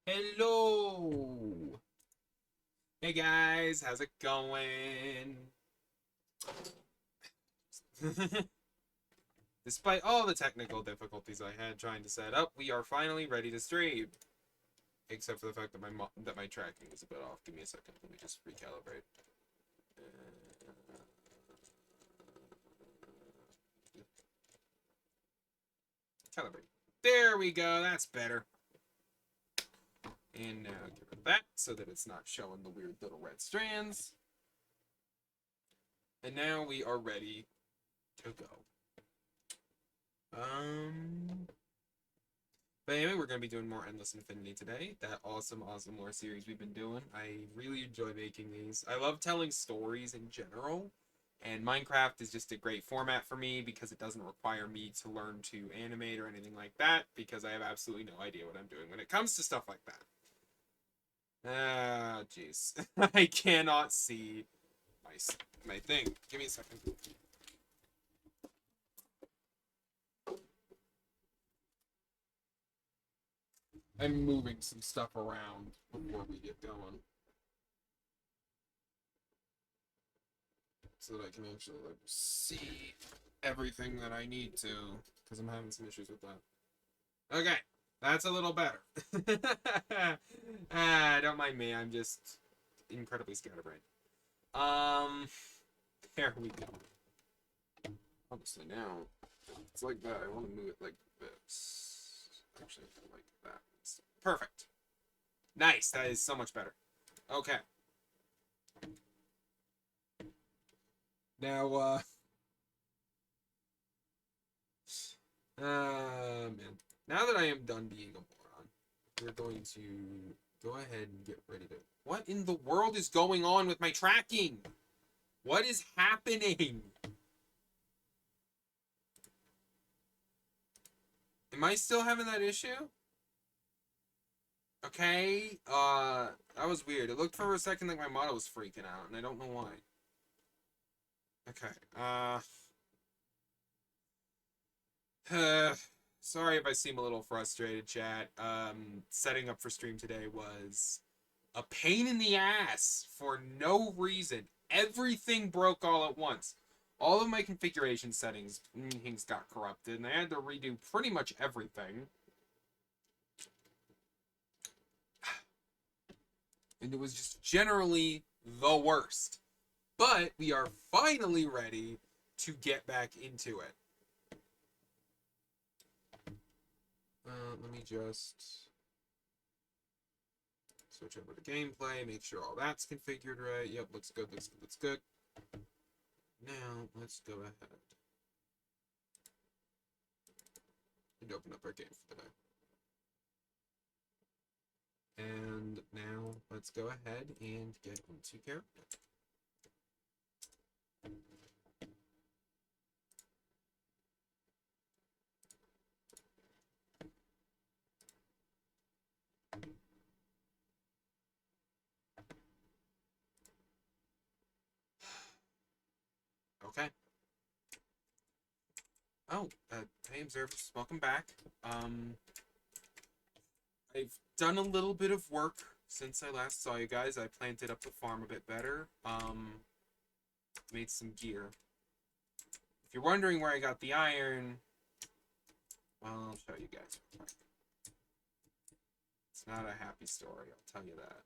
Hello! Hey guys, how's it going? Despite all the technical difficulties I had trying to set up, we are finally ready to stream. Except for the fact that my tracking is a bit off. Give me a second. Let me just recalibrate. Calibrate. There we go. That's better. And now get rid of that so that it's not showing the weird little red strands. And now we are ready to go. But anyway, we're going to be doing more Endless Infinity today. That awesome lore series we've been doing. I really enjoy making these. I love telling stories in general. And Minecraft is just a great format for me because it doesn't require me to learn to animate or anything like that because I have absolutely no idea what I'm doing when it comes to stuff like that. Ah, jeez. I cannot see my, my thing. Give me a second. I'm moving some stuff around before we get going. So that I can actually like see everything that I need to, because I'm having some issues with that. Okay, that's a little better. Don't mind me. I'm just incredibly scatterbrained. Um, there we go. Obviously now it's like that. I want to move it like this. Actually, like that. Perfect. Nice. That is so much better. Okay. Now, man. Now that I am done being a moron, we're going to go ahead and get ready to. What in the world is going on with my tracking? What is happening? Am I still having that issue? Okay, that was weird. It looked for a second like my model was freaking out, and I don't know why. Okay, sorry if I seem a little frustrated, chat. Setting up for stream today was a pain in the ass for no reason. Everything broke all at once. All of my configuration settings things got corrupted, and I had to redo pretty much everything. And it was just generally the worst. But we are finally ready to get back into it. Let me just switch over to gameplay, make sure all that's configured right. Yep, looks good, looks good, looks good. Now, let's go ahead and open up our game for the day. And now, let's go ahead and get into character. Okay. Oh, hey observers, welcome back. I've done a little bit of work since I last saw you guys. I planted up the farm a bit better. Made some gear. If you're wondering where I got the iron, well, I'll show you guys. It's not a happy story, I'll tell you that.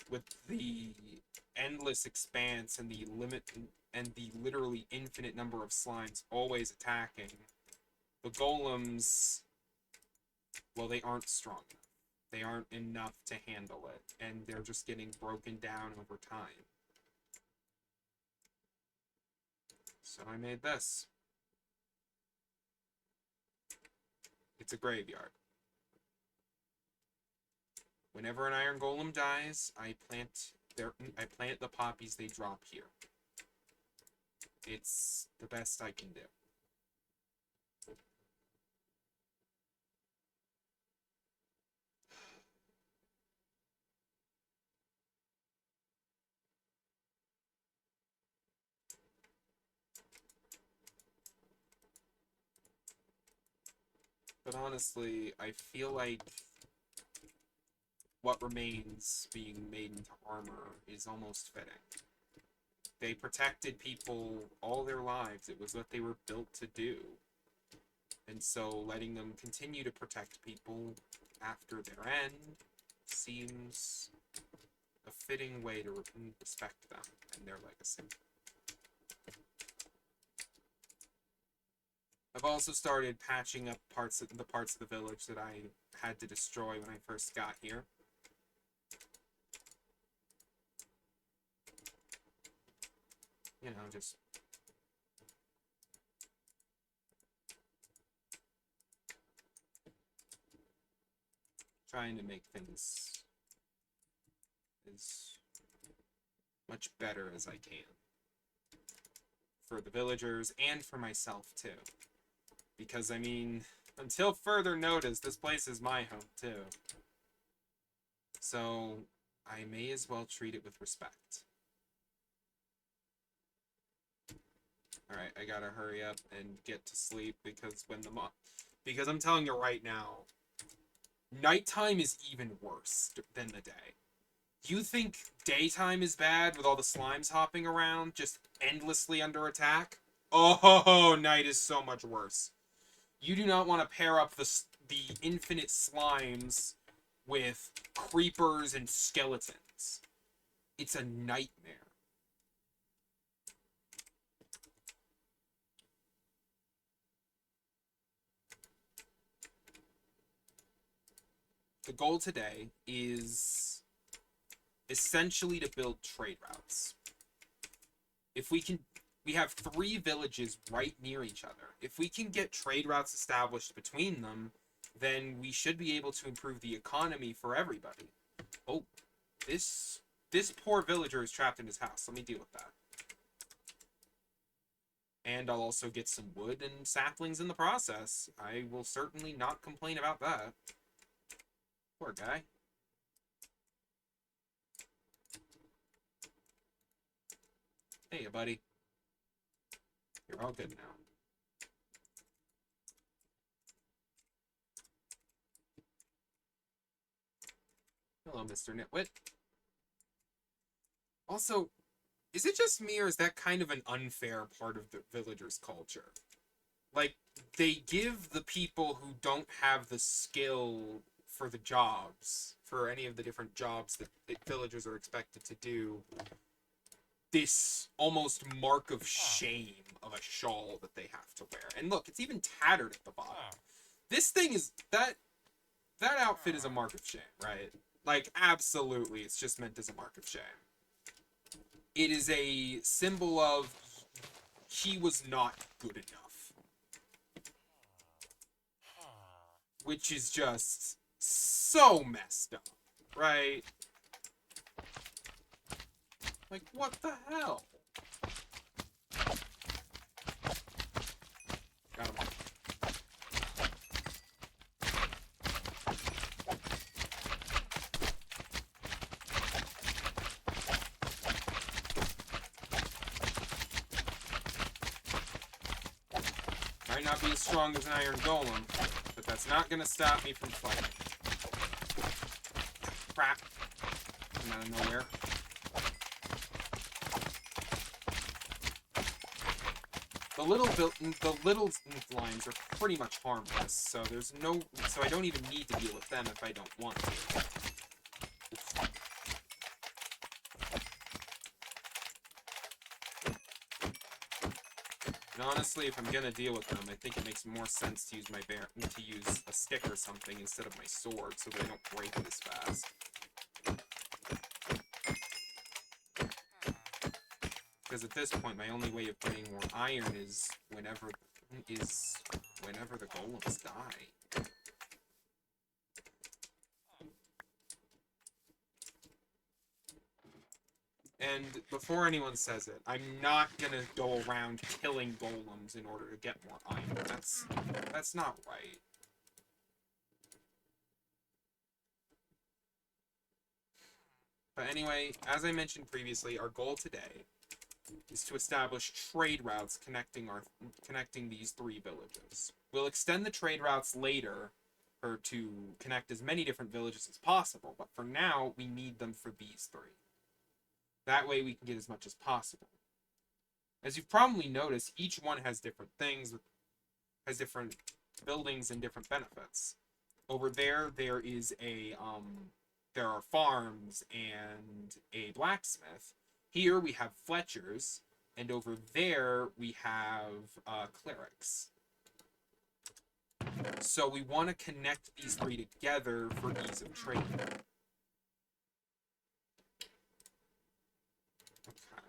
With the endless expanse and the limit and the literally infinite number of slimes always attacking, the golems, well, they aren't strong enough. They aren't enough to handle it, and they're just getting broken down over time. So I made this. It's a graveyard. Whenever an iron golem dies, I plant the poppies they drop here. It's the best I can do. But honestly, I feel like what remains being made into armor is almost fitting. They protected people all their lives. It was what they were built to do. And so letting them continue to protect people after their end seems a fitting way to respect them and their legacy. I've also started patching up the parts of the village that I had to destroy when I first got here. You know, just trying to make things as much better as I can. For the villagers and for myself, too. Because, I mean, until further notice, this place is my home, too. So, I may as well treat it with respect. Alright, I gotta hurry up and get to sleep because because I'm telling you right now, nighttime is even worse than the day. You think daytime is bad with all the slimes hopping around, just endlessly under attack? Oh, night is so much worse. You do not want to pair up the infinite slimes with creepers and skeletons. It's a nightmare. The goal today is essentially to build trade routes. If we can, we have 3 villages right near each other. If we can get trade routes established between them, then we should be able to improve the economy for everybody. Oh, this poor villager is trapped in his house. Let me deal with that. And I'll also get some wood and saplings in the process. I will certainly not complain about that. Poor guy. Hey, buddy. You're all good now. Hello, Mr. Nitwit. Also, is it just me or is that kind of an unfair part of the villagers' culture? Like, they give the people who don't have the skill for the jobs, for any of the different jobs that villagers are expected to do, this almost mark of shame of a shawl that they have to wear. And look, it's even tattered at the bottom. This thing is, that outfit is a mark of shame, right? Like, absolutely, it's just meant as a mark of shame. It is a symbol of he was not good enough. Which is just so messed up, right? Like, what the hell? Got him. Might not be as strong as an iron golem, but that's not gonna stop me from fighting. Crap. Come out of nowhere. The little lines are pretty much harmless, so so I don't even need to deal with them if I don't want to. And honestly, if I'm gonna deal with them, I think it makes more sense to use to use a stick or something instead of my sword, so that I don't break it as fast. Because at this point, my only way of getting more iron is whenever the golems die. And before anyone says it, I'm not gonna go around killing golems in order to get more iron. That's not right. But anyway, as I mentioned previously, our goal today is to establish trade routes connecting these 3 villages. We'll extend the trade routes later or to connect as many different villages as possible, but for now, we need them for these three. That way we can get as much as possible. As you've probably noticed, each one has different things, has different buildings and different benefits. Over there, there are farms and a blacksmith. Here we have Fletchers, and over there we have clerics. So we want to connect these three together for ease of trading. Okay.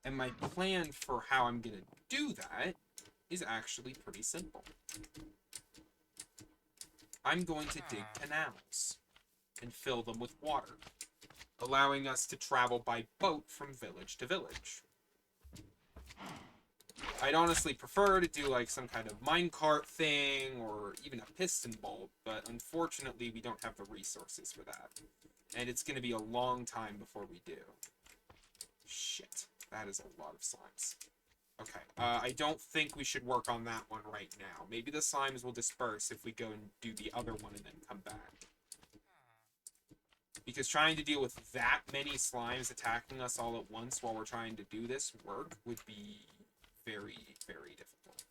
And my plan for how I'm going to do that is actually pretty simple. I'm going to dig canals and fill them with water, allowing us to travel by boat from village to village. I'd honestly prefer to do like some kind of minecart thing or even a piston bolt, but unfortunately we don't have the resources for that. And it's going to be a long time before we do. Shit, that is a lot of slimes. Okay, I don't think we should work on that one right now. Maybe the slimes will disperse if we go and do the other one and then come back. Because trying to deal with that many slimes attacking us all at once while we're trying to do this work would be very, very difficult.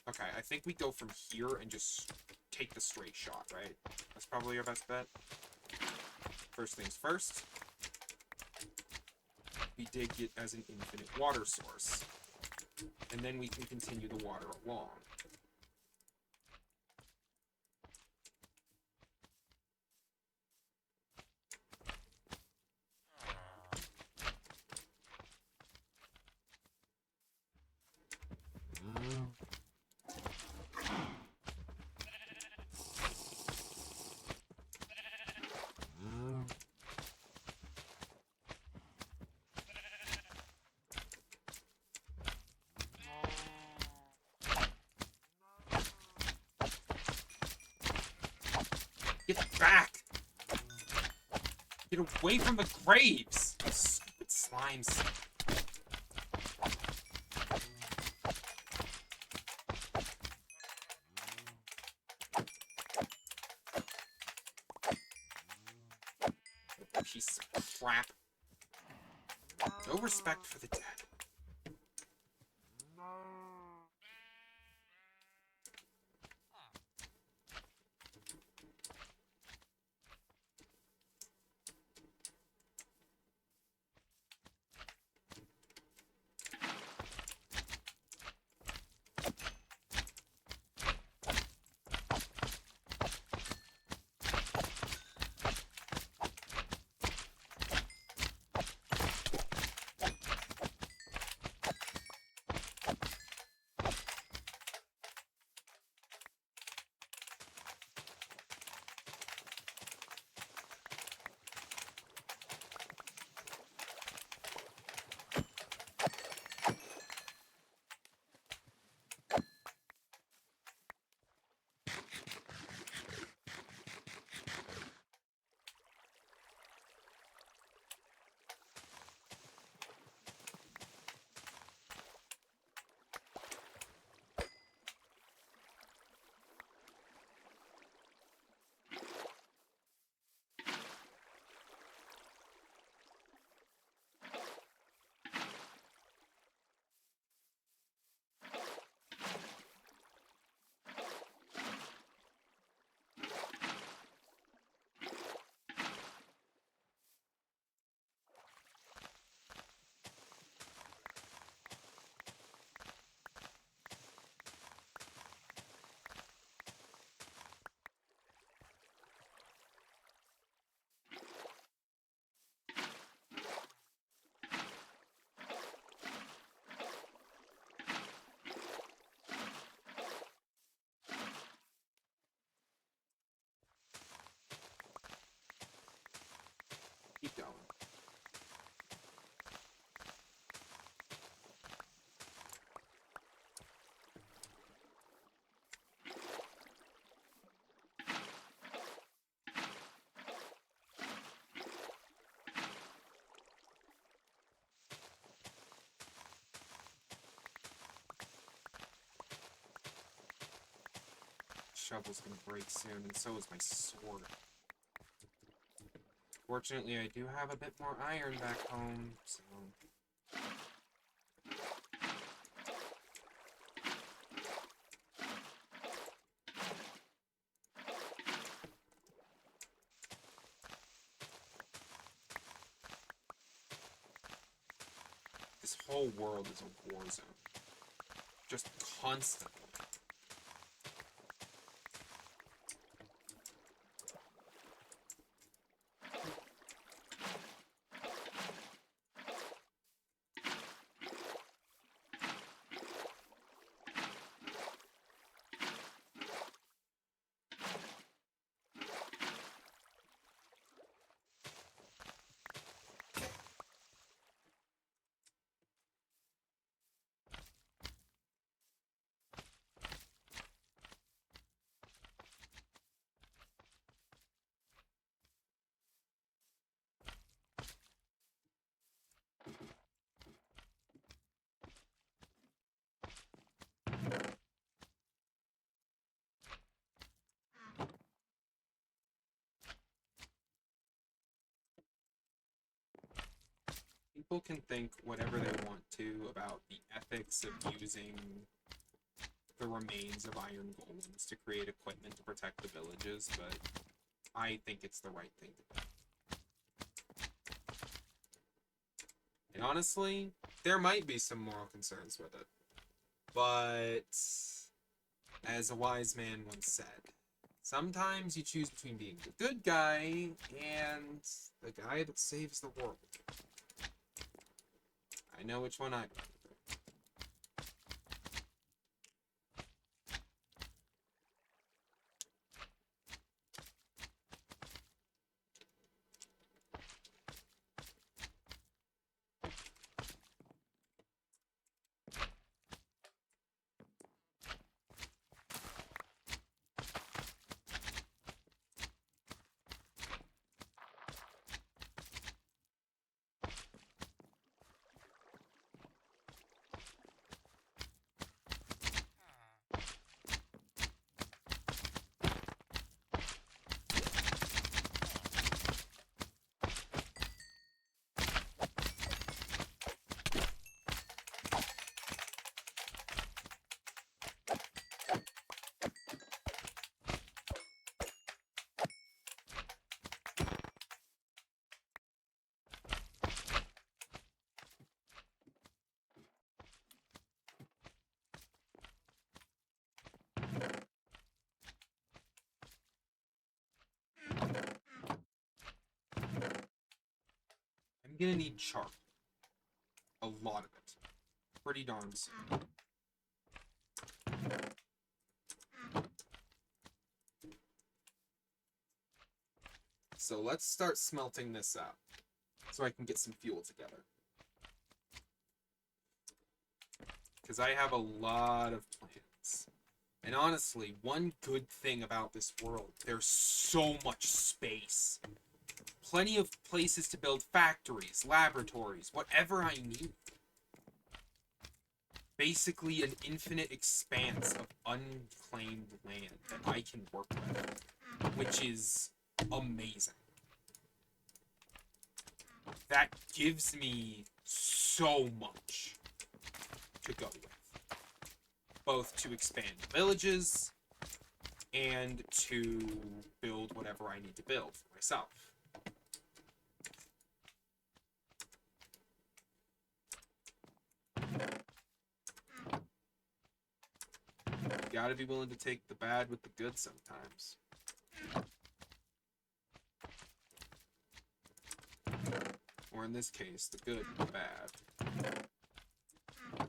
Okay, I think we go from here and just take the straight shot, right? That's probably our best bet. First things first. We dig it as an infinite water source. And then we can continue the water along. Get back! Get away from the graves! You stupid slimes. Piece of crap. No respect for the dead. shovel's gonna break soon, and so is my sword. Fortunately, I do have a bit more iron back home, so... This whole world is a war zone. Just constantly. People can think whatever they want to about the ethics of using the remains of iron golems to create equipment to protect the villages, but I think it's the right thing to do. And honestly, there might be some moral concerns with it. But, as a wise man once said, sometimes you choose between being the good guy and the guy that saves the world. I know which one I'd rather do. I'm gonna need charcoal. A lot of it. Pretty darn soon. So let's start smelting this up, so I can get some fuel together. Because I have a lot of plans. And honestly, one good thing about this world, there's so much space. Plenty of places to build factories, laboratories, whatever I need. Basically an infinite expanse of unclaimed land that I can work with, which is amazing. That gives me so much to go with. Both to expand villages and to build whatever I need to build for myself. You gotta be willing to take the bad with the good sometimes. Or in this case, the good with the bad.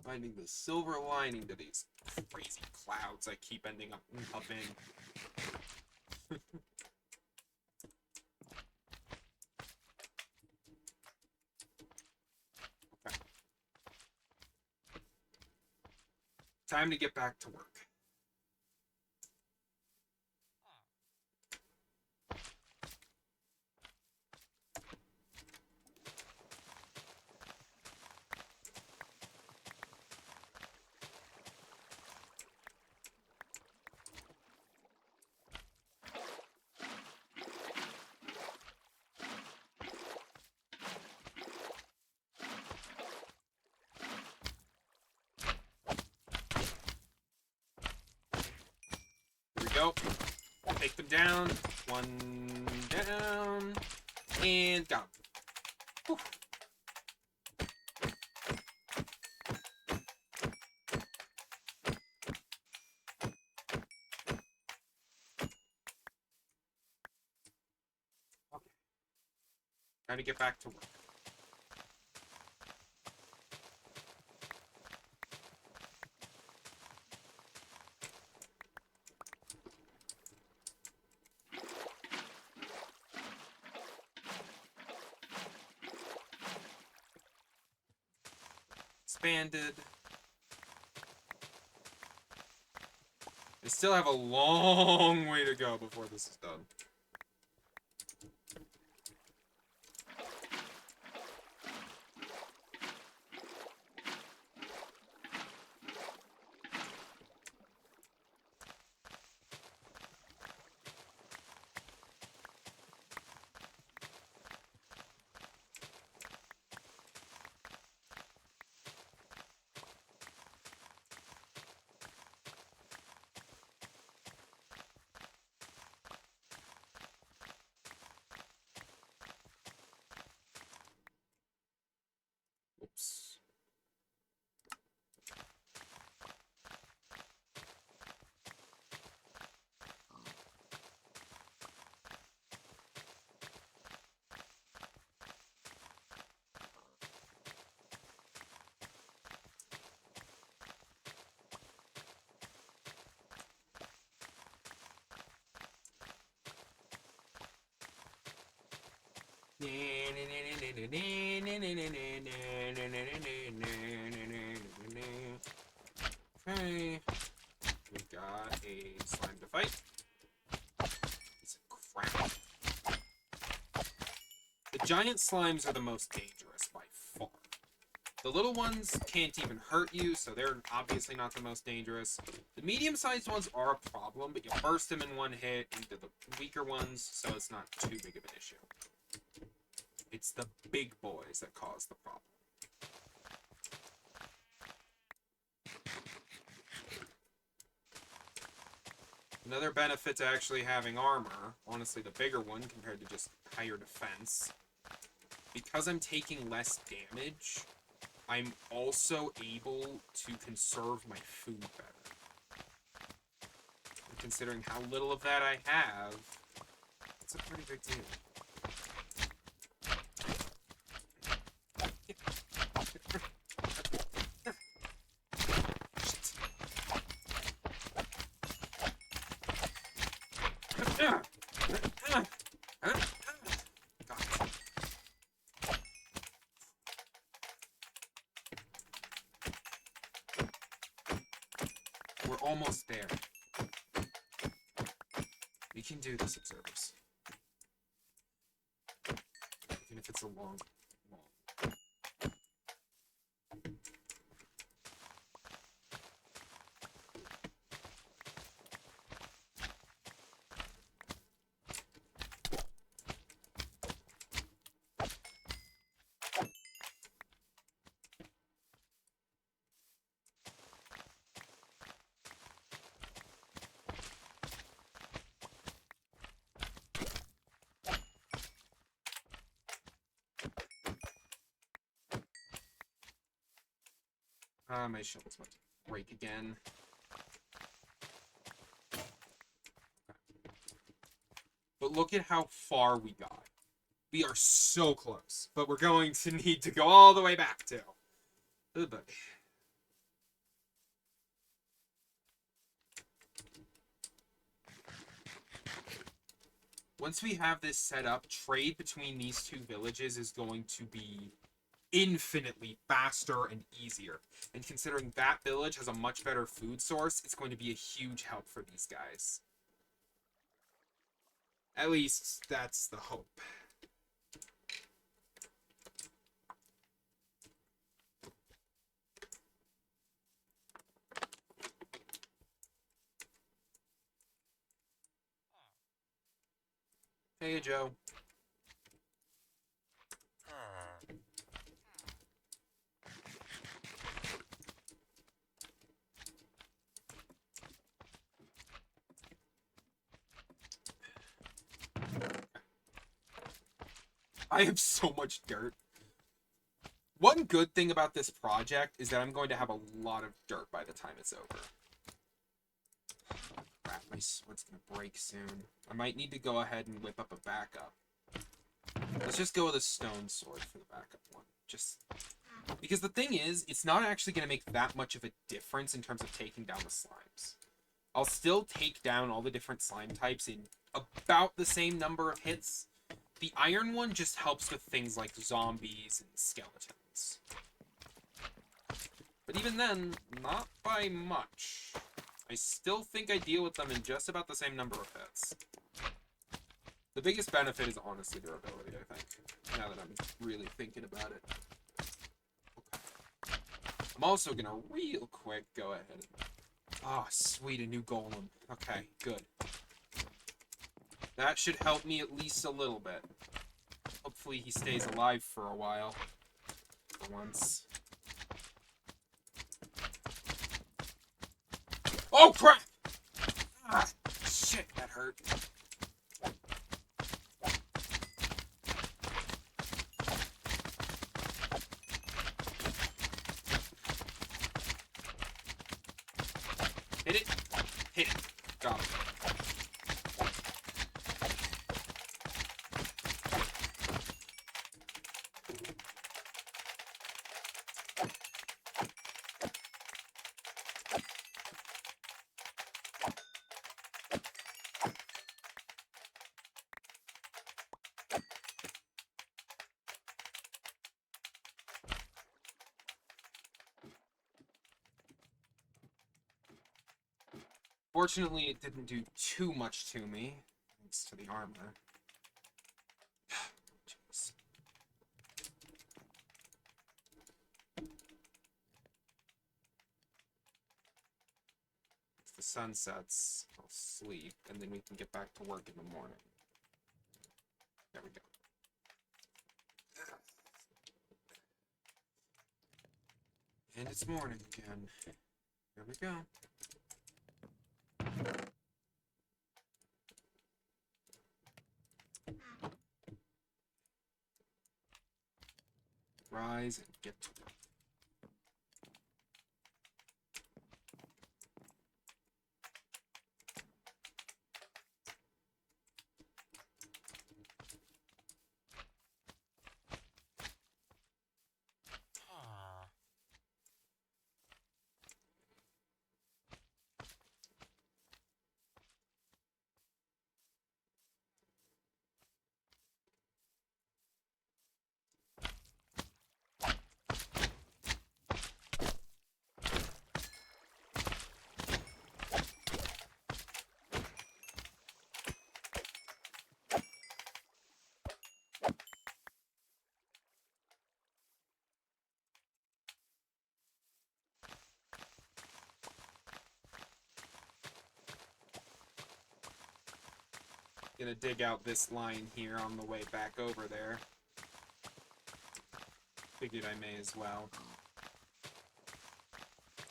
Finding the silver lining to these crazy clouds I keep ending up in. Okay. Time to get back to work. go. Take them down. One down. And got him. Okay. Time to get back to work. Expanded. I still have a long way to go before this is done. Oops. Okay. We've got a slime to fight. Piece of crap. The giant slimes are the most dangerous by far. The little ones can't even hurt you, so they're obviously not the most dangerous. The medium-sized ones are a problem, but you burst them in one hit into the weaker ones, so it's not too big of an issue. It's the big boys that cause the problem. Another benefit to actually having armor, honestly the bigger one compared to just higher defense, because I'm taking less damage, I'm also able to conserve my food better. And considering how little of that I have, it's a pretty big deal. We're almost there. We can do this, observers. Even if it's a long. My shield's about to break again. But look at how far we got. We are so close, but we're going to need to go all the way back to. Oh, buddy. Once we have this set up, trade between these two villages is going to be infinitely faster and easier. And considering that village has a much better food source, it's going to be a huge help for these guys. At least, that's the hope. Hey, Joe. I have so much dirt. One good thing about this project is that I'm going to have a lot of dirt by the time it's over. Crap, my sword's gonna break soon. I might need to go ahead and whip up a backup. Let's just go with a stone sword for the backup one. Just because the thing is, it's not actually gonna make that much of a difference in terms of taking down the slimes. I'll still take down all the different slime types in about the same number of hits. The iron one just helps with things like zombies and skeletons. But even then, not by much. I still think I deal with them in just about the same number of hits. The biggest benefit is honestly durability, I think. Now that I'm really thinking about it. Okay. I'm also gonna real quick go ahead and... Ah, sweet, a new golem. Okay, good. That should help me at least a little bit. Hopefully he stays alive for a while. For once. Oh, crap! Ah, shit, that hurt. Hit it. Hit it. Got it. Fortunately, it didn't do too much to me, thanks to the armor. Jeez. If the sun sets, I'll sleep, and then we can get back to work in the morning. There we go. And it's morning again. Here we go. Rise and get to work. Gonna dig out this line here on the way back over there. Figured I may as well.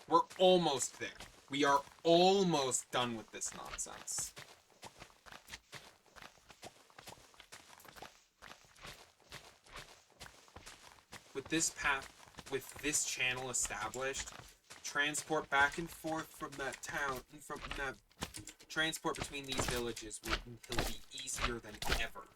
We're almost there. We are almost done with this nonsense. With this path, with this channel established, transport back and forth from that town, from that transport between these villages will be easier than ever.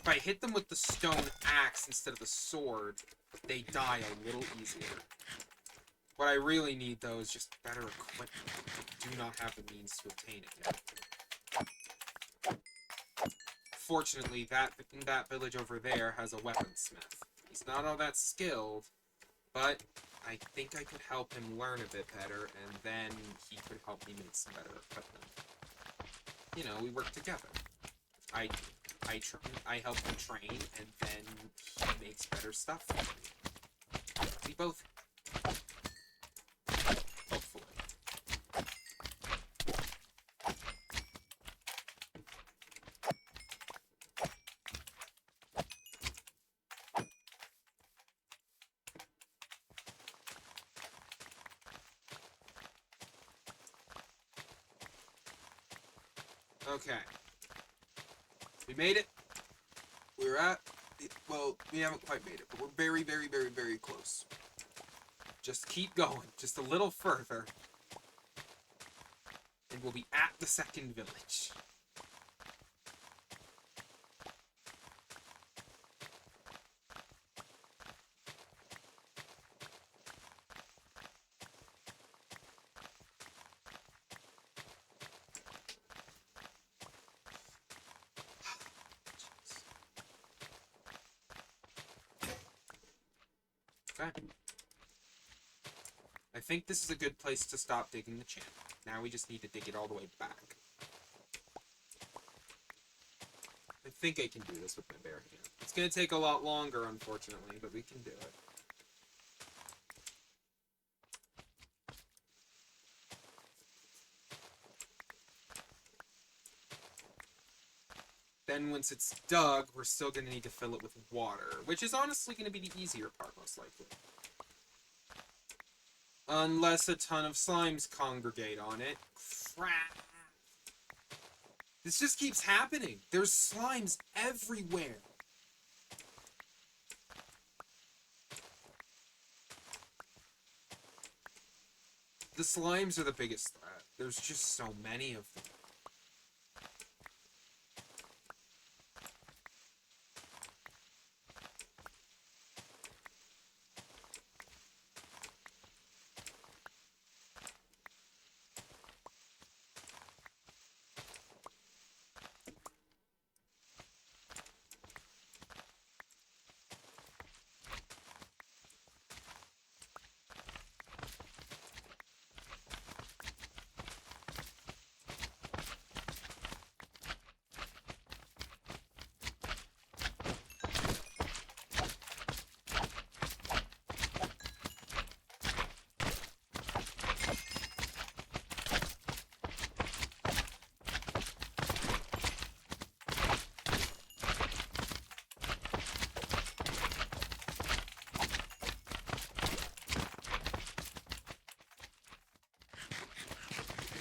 if I hit them with the stone axe instead of the sword, they die a little easier. What I really need, though, is just better equipment. I do not have the means to obtain it yet. Fortunately, that village over there has a weaponsmith. He's not all that skilled, but I think I could help him learn a bit better, and then he could help me make some better equipment. You know, we work together. I help him train, and then he makes better stuff for me. We both... hopefully. Okay. We made it. We're at... well, we haven't quite made it, but we're very, very, very, very close. Just keep going. Just a little further. And we'll be at the second village. Okay. I think this is a good place to stop digging the channel. Now we just need to dig it all the way back. I think I can do this with my bare hand. It's going to take a lot longer, unfortunately, but we can do it. Then once it's dug, we're still going to need to fill it with water, which is honestly going to be the easier part, most likely. Unless a ton of slimes congregate on it. Crap. This just keeps happening. There's slimes everywhere. The slimes are the biggest threat. There's just so many of them.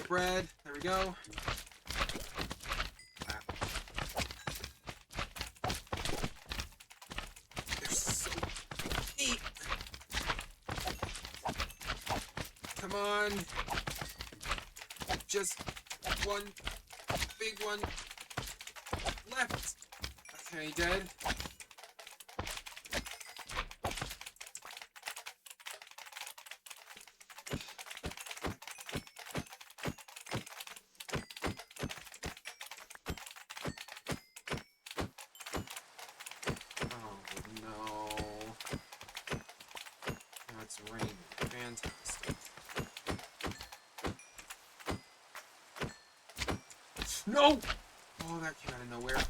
Bread. There we go. They're so neat. Come on. Just one big one left. Okay, dead. Fantastic. No! Oh, that came out of nowhere.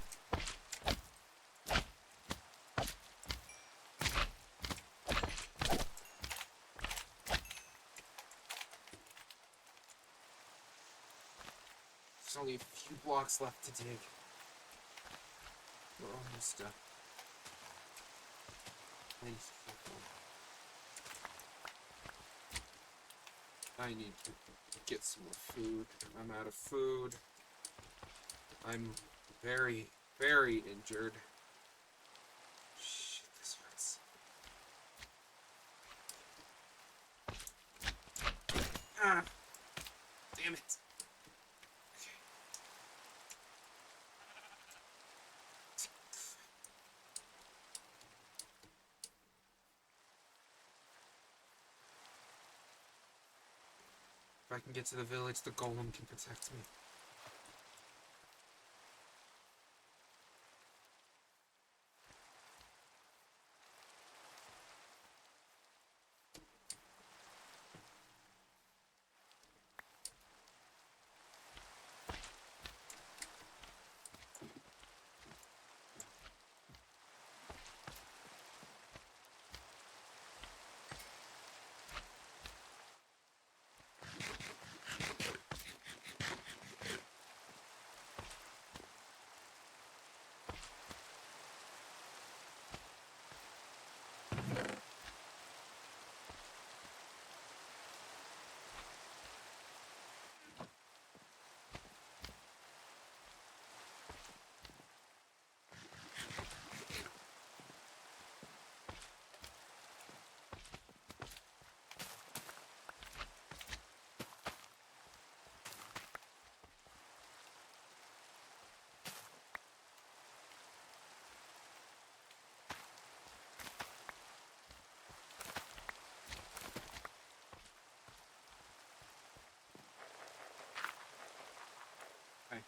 There's only a few blocks left to dig. We're almost done. I need to get some more food. I'm out of food. I'm very, very injured. Shit, this hurts. Ah! Damn it. Okay. If I can get to the village, the golem can protect me. Okay.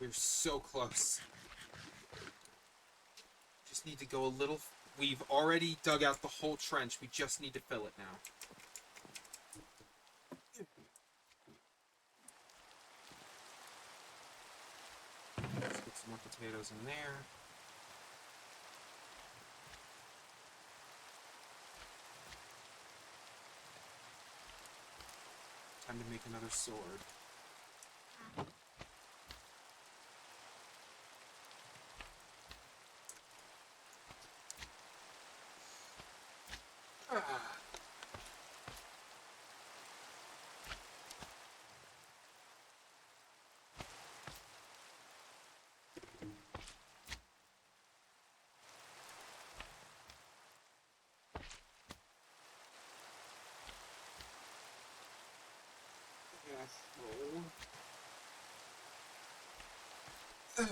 We're so close. Just need to go a little... We've already dug out the whole trench. We just need to fill it now. Let's get some more potatoes in there. Time to make another sword. There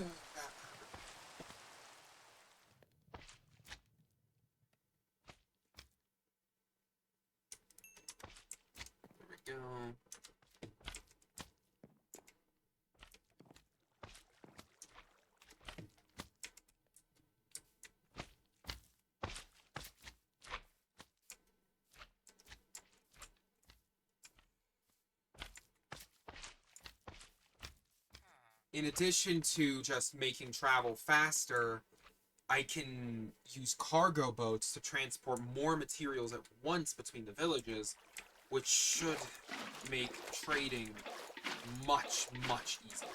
we go. In addition to just making travel faster, I can use cargo boats to transport more materials at once between the villages, which should make trading much, much easier.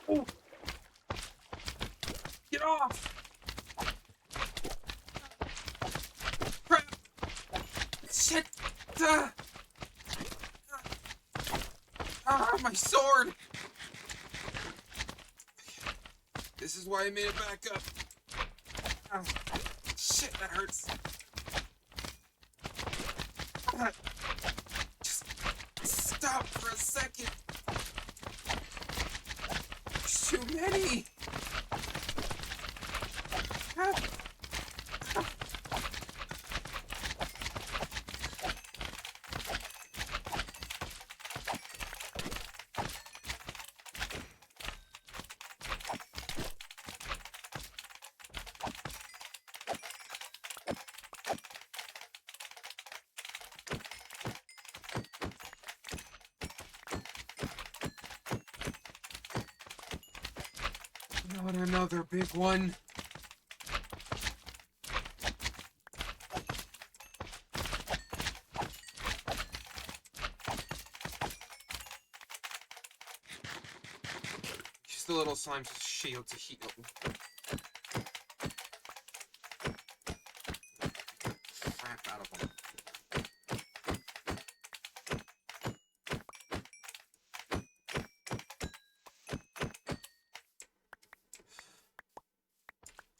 Oh! Get off! Crap! Shit! My sword! This is why I made it back up. Ah, shit, that hurts. Ah, just stop for a second. There's too many. Ah. Not another big one. Use the little slime's shield to heal. Crap out of them.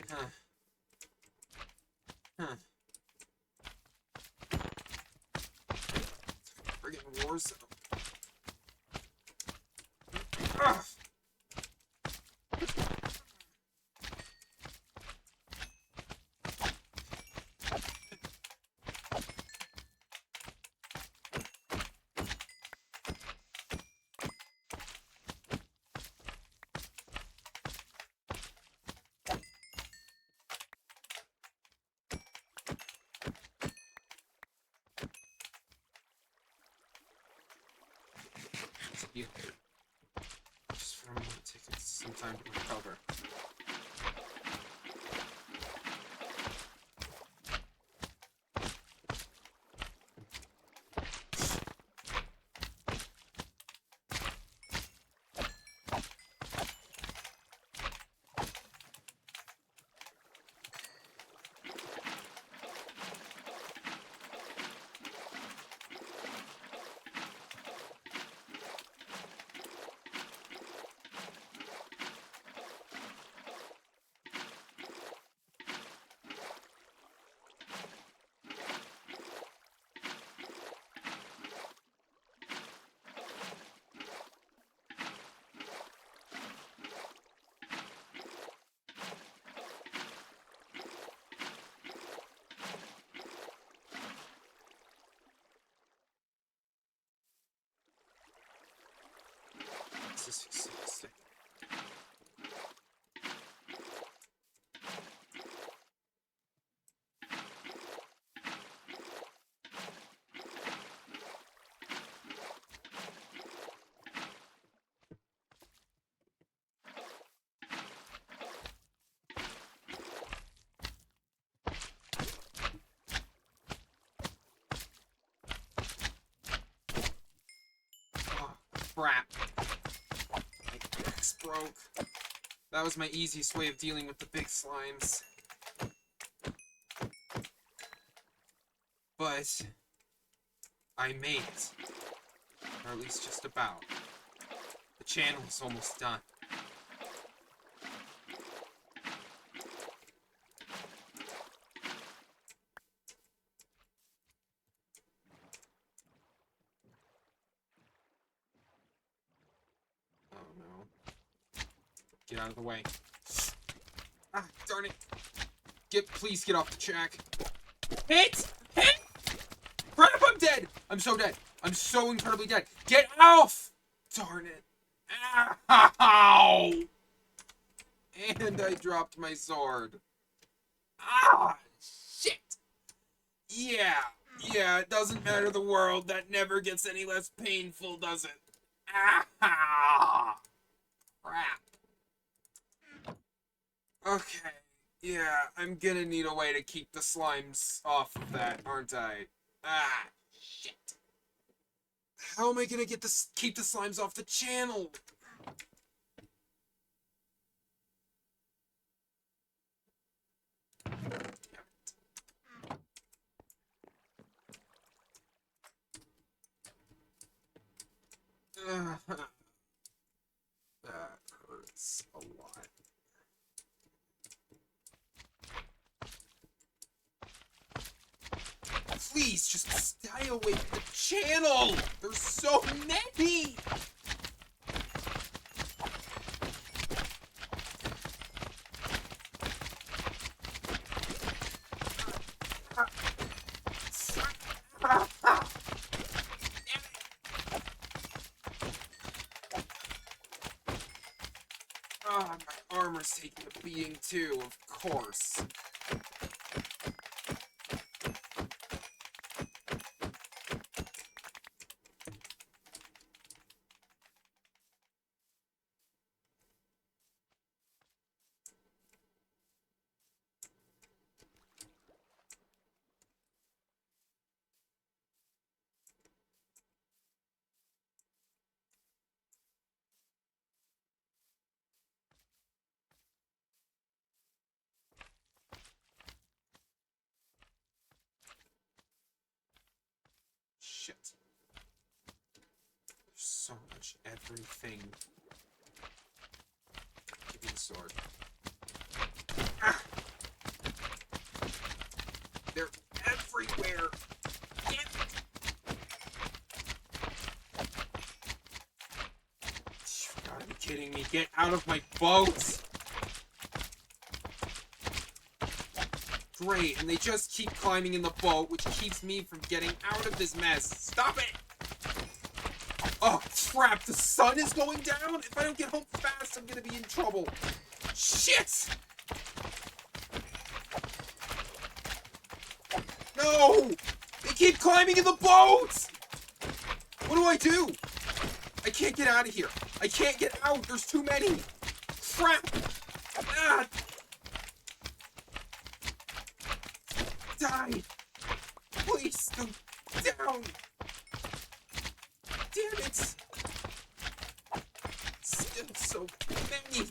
Huh. Huh. Friggin' war zone. Ugh. Yeah. Just for a moment, take some time to recover. This is exhausting. Oh, crap. My axe broke. That was my easiest way of dealing with the big slimes. But I made it. Or at least just about. The channel is almost done. Oh no. Get out of the way. Ah, darn it. Please get off the track. Hit! Hit! Crap, I'm dead! I'm so dead. I'm so incredibly dead. Get off! Darn it. Ow! And I dropped my sword. Ah! Shit! Yeah, it doesn't matter the world. That never gets any less painful, does it? Ah! Crap. Okay. Yeah, I'm gonna need a way to keep the slimes off of that, aren't I? Ah, shit. How am I gonna keep the slimes off the channel? That hurts a lot. Please, just stay away from the channel! There's so many! Ah, my armor's taking a beating too, of course. Shit. There's so much everything. Give me the sword. Ah! They're everywhere! Damn it! You gotta be kidding me. Get out of my boat! Great, and they just keep climbing in the boat, which keeps me from getting out of this mess. Stop it! Oh, crap! The sun is going down? If I don't get home fast, I'm gonna be in trouble. Shit! No! They keep climbing in the boat! What do I do? I can't get out of here. I can't get out. There's too many. Crap! Ah! Die! Please, go down! Damn it! Still so many!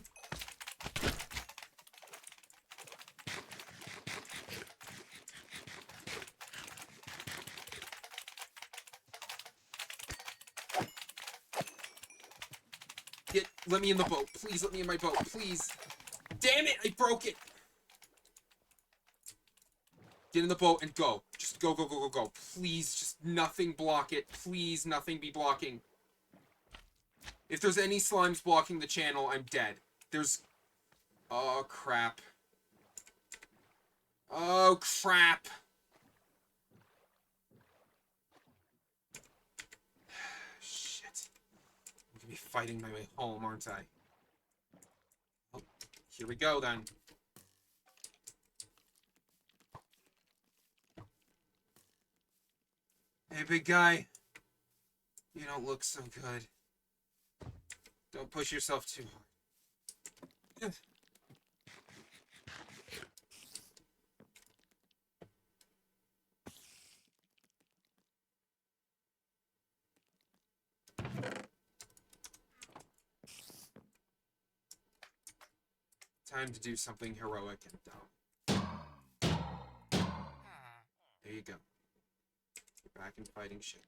Let me in the boat. Please let me in my boat. Please. Damn it! I broke it! Get in the boat and go. Just go, go, go, go, go. Please, just nothing block it. Please, nothing be blocking. If there's any slimes blocking the channel, I'm dead. There's... Oh, crap. Oh, crap. Shit. I'm gonna be fighting my way home, aren't I? Oh, here we go, then. Hey, big guy. You don't look so good. Don't push yourself too hard. Time to do something heroic and dumb. There you go. You're back in fighting shit.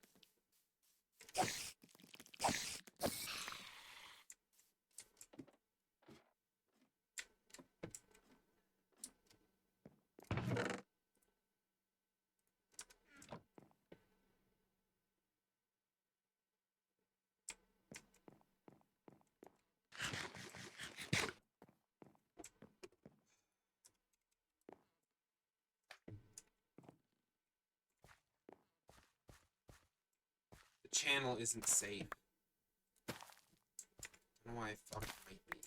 The channel isn't safe. I don't know why I thought it might be.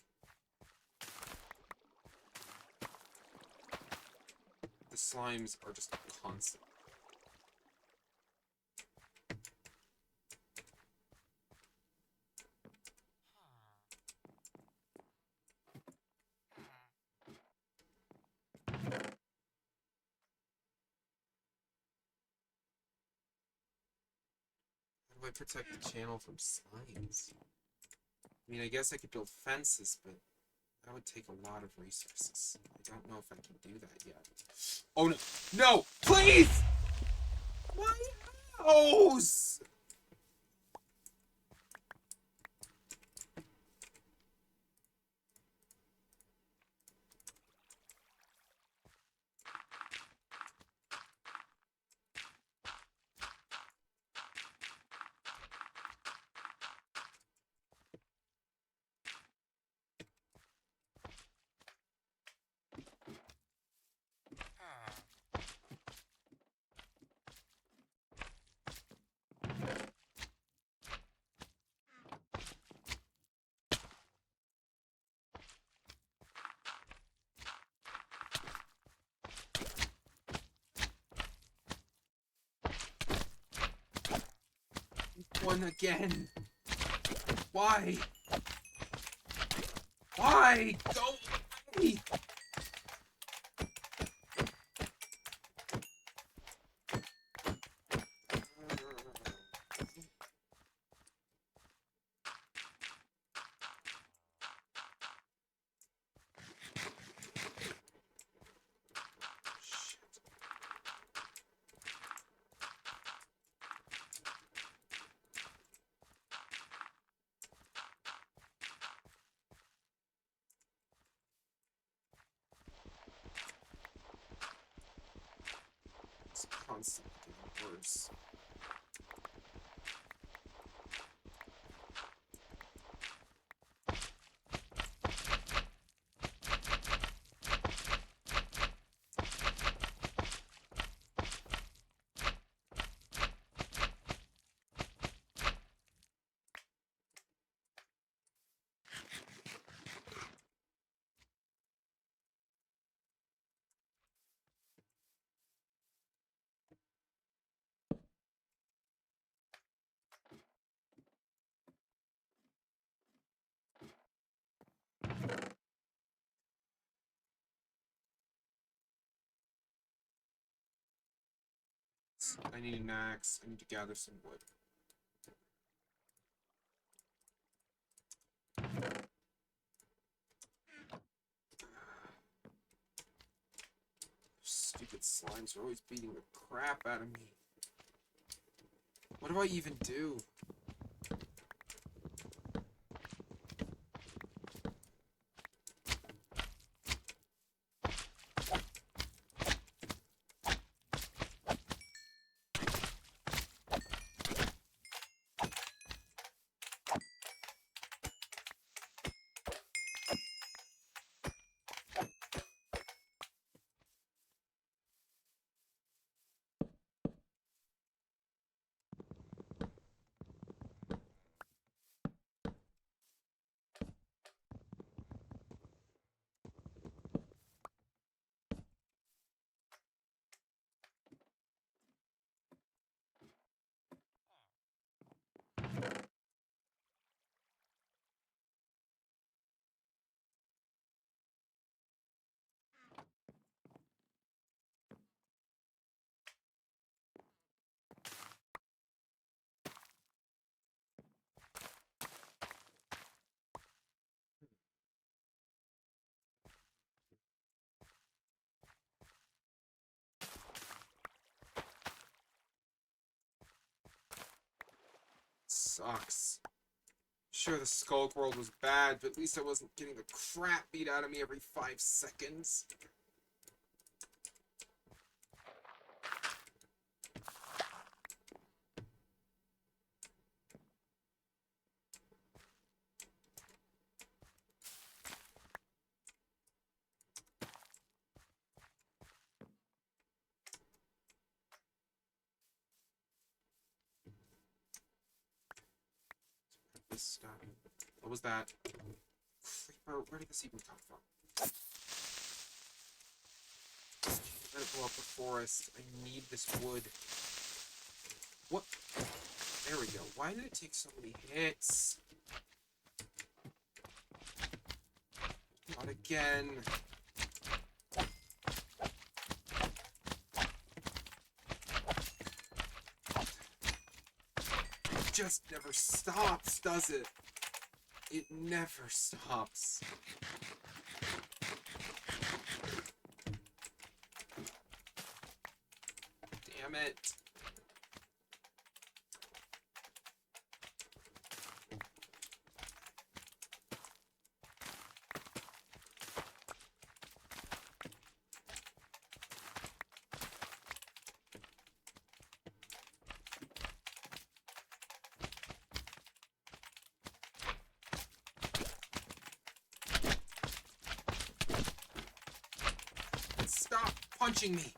The slimes are just constant. How do I protect the channel from slimes? I mean, I guess I could build fences, but that would take a lot of resources. I don't know if I can do that yet. Oh no! No! Please! My house! one again. Why? Why? Go away! It's constantly getting worse. I need an axe. I need to gather some wood. Stupid slimes are always beating the crap out of me. What do I even do? Sucks. Sure, the Skulk World was bad, but at least I wasn't getting the crap beat out of me every 5 seconds. This stuff. What was that? Creeper, where did this even come from? Let it blow up the forest. I need this wood. What? There we go. Why did it take so many hits? Not again. It just never stops, does it? It never stops. Damn it. Stop punching me.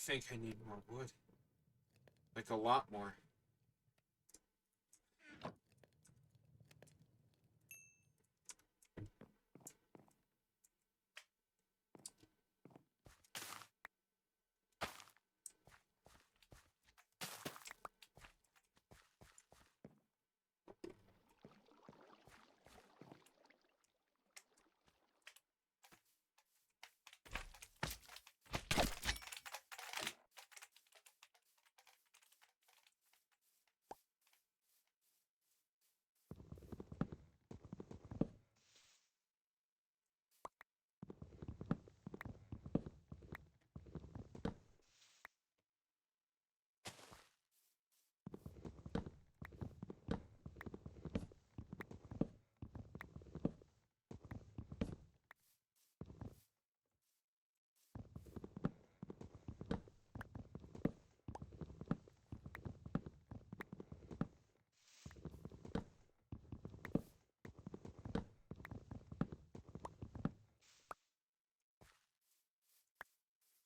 think I need more wood. Like a lot more.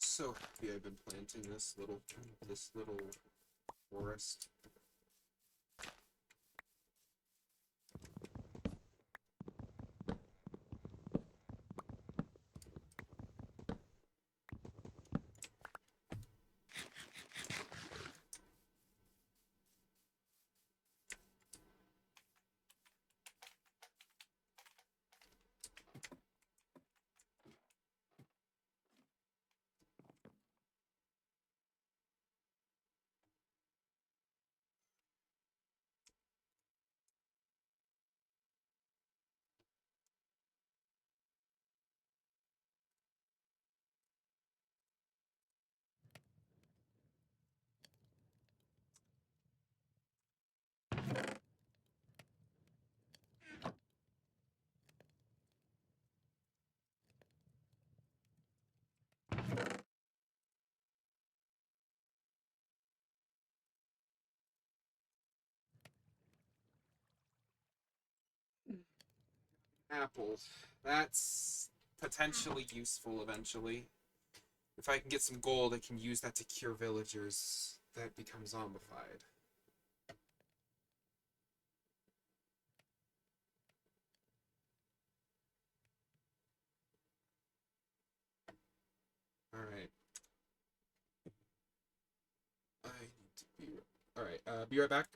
So happy I've been planting this little forest. Apple. That's potentially useful eventually. If I can get some gold, I can use that to cure villagers that become zombified. Alright. I need to be... Alright, be right back.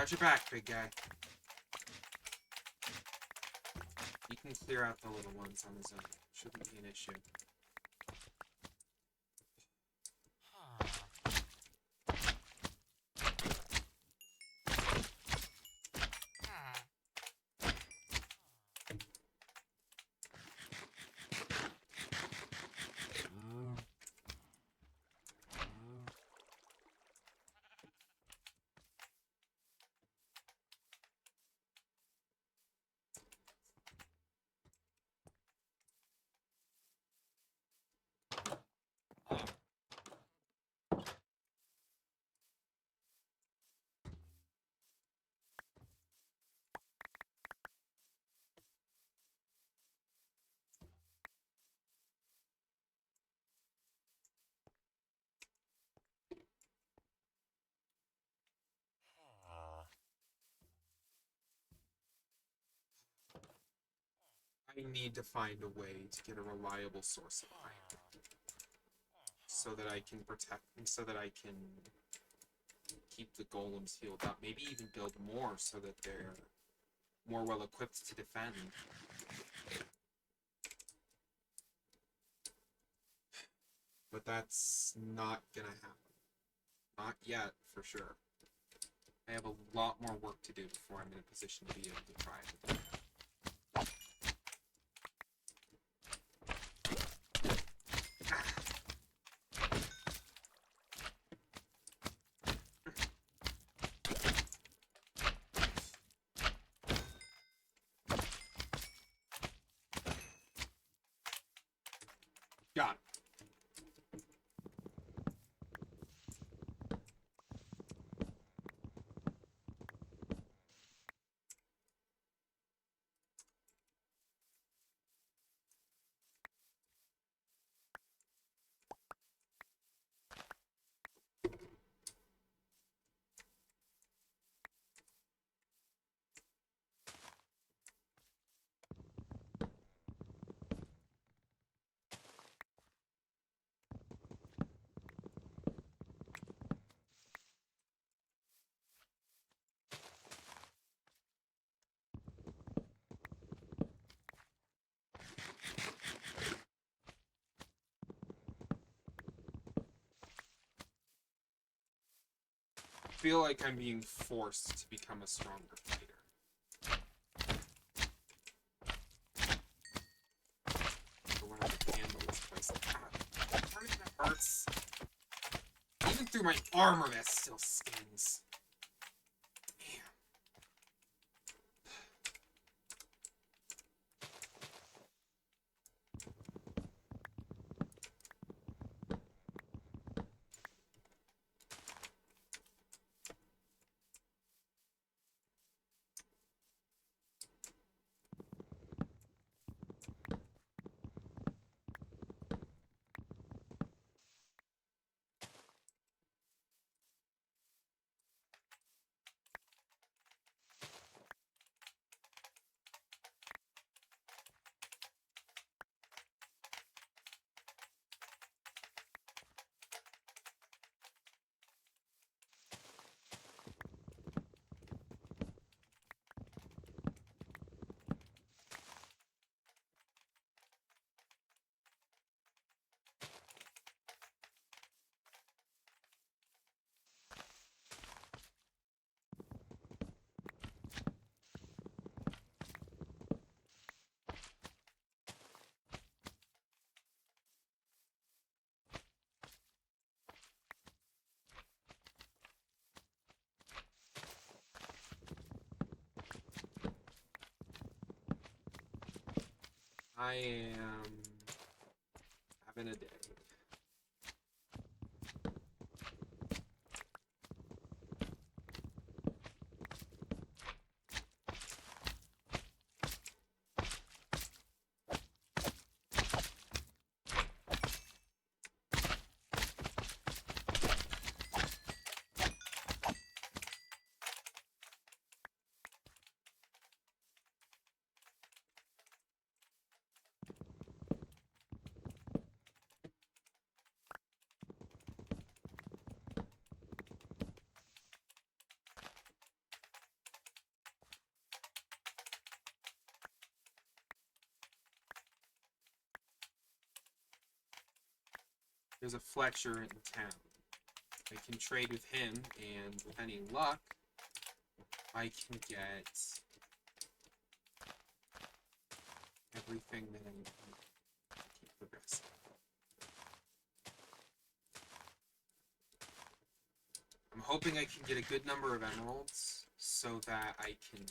Got your back, big guy. You can clear out the little ones on his own. Shouldn't be an issue. I need to find a way to get a reliable source of iron so that I can protect them, so that I can keep the golems healed up. Maybe even build more so that they're more well equipped to defend. But that's not gonna happen. Not yet, for sure. I have a lot more work to do before I'm in a position to be able to try it. Got it. I feel like I'm being forced to become a stronger fighter. Or when I can handle this place. That hurts. Even through my armor, that still stings. Damn. I am having a day. There's a Fletcher in town. I can trade with him, and with any luck, I can get everything that I need to keep progressing. I'm hoping I can get a good number of emeralds so that I can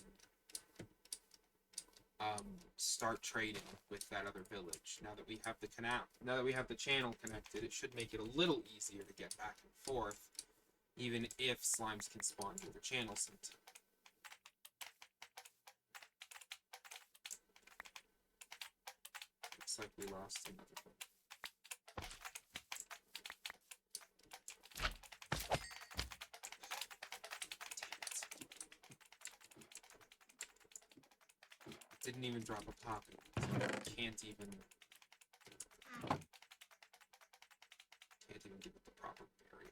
start trading with that other village. Now that we have the canal, now that we have the channel connected, it should make it a little easier to get back and forth, even if slimes can spawn through the channel sometimes. Looks like we lost another one. Didn't even drop a poppy, so I can't even give it the proper berry.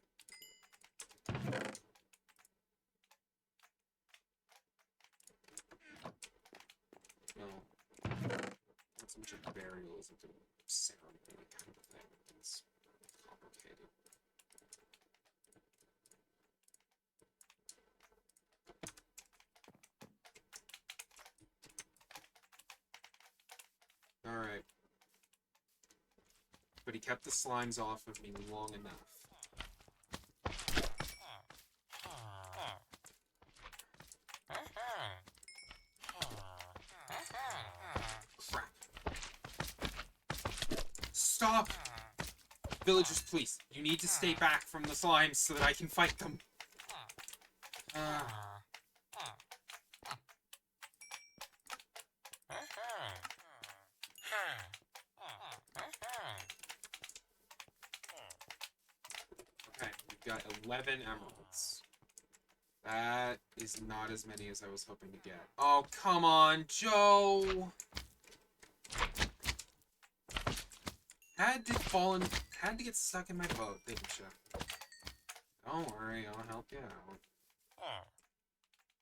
No, not so much a burial as a ceremony kind of thing. It's complicated. Alright. But he kept the slimes off of me long enough. Crap. Stop! Villagers, please. You need to stay back from the slimes so that I can fight them. Okay, we've got 11 emeralds. That is not as many as I was hoping to get. Oh, come on, Joe! Had to get stuck in my boat, didn't you? Don't worry, I'll help you out.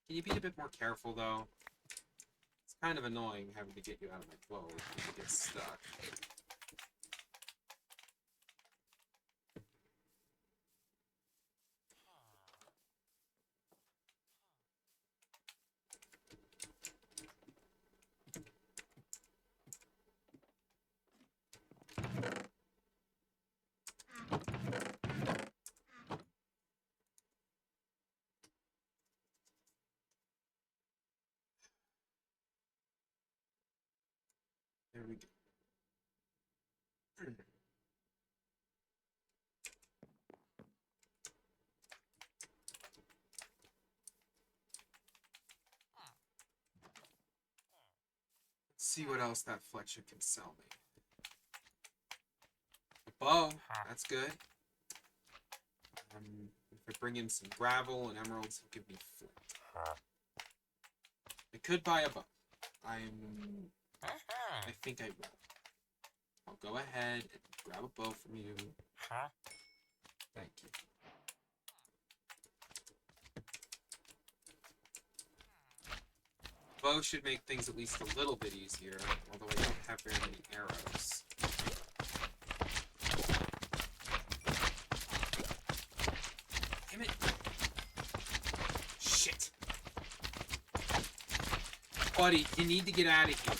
Can you be a bit more careful, though? It's kind of annoying having to get you out of my boat if you get stuck. There we go. Let's see what else that Fletcher can sell me. A bow, that's good. If I bring in some gravel and emeralds, he'll give me flint. I could buy a bow. I think I will. I'll go ahead and grab a bow from you. Thank you. Bow should make things at least a little bit easier, although I don't have very many arrows. Damn it! Shit! Buddy, you need to get out of here.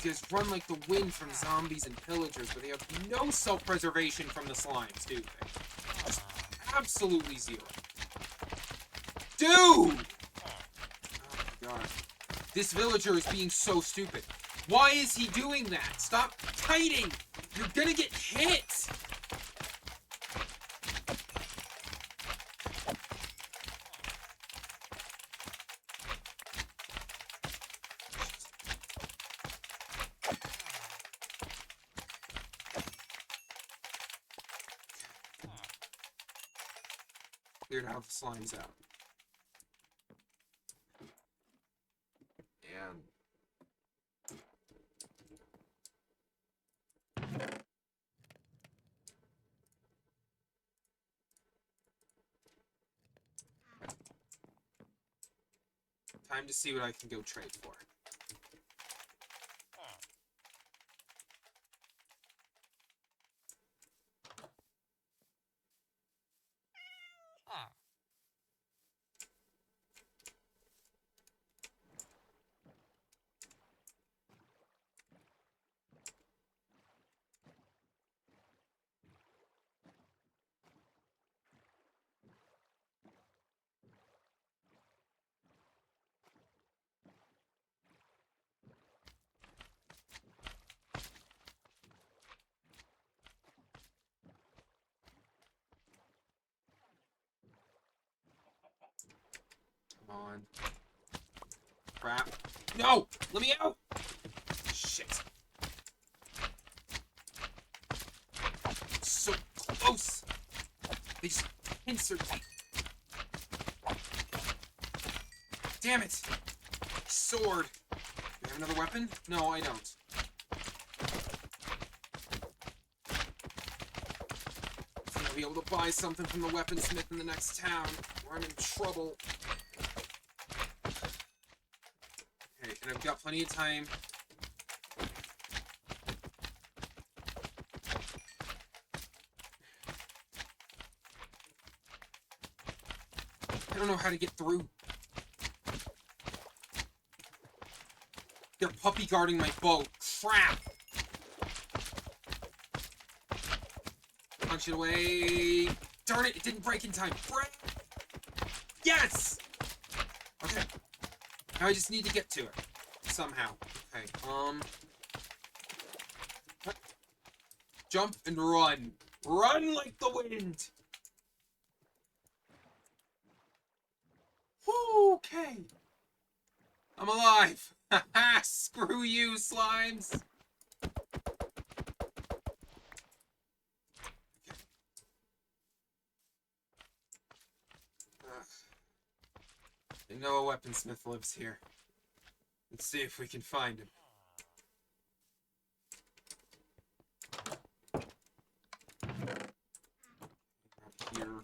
Just run like the wind from zombies and pillagers, but they have no self-preservation from the slimes, do they? Just absolutely zero. Dude! Oh my god. This villager is being so stupid. Why is he doing that? Stop kiting! You're gonna get hit! Cleared out the slimes out. And Time to see what I can go trade for. Come on. Crap. No! Let me out! Shit. So close! They just pincered me. Damn it! Sword. Do I have another weapon? No, I don't. I think I'll be able to buy something from the weaponsmith in the next town, or I'm in trouble. Okay, and I've got plenty of time. I don't know how to get through. They're puppy guarding my bow. Crap! Punch it away. Darn it, it didn't break in time. Break! Yes! Okay. Now I just need to get to it. Somehow. Okay, jump and run. Run like the wind! Woo, okay. I'm alive. Haha, screw you, slimes. I know a weaponsmith lives here. Let's see if we can find him. Up here.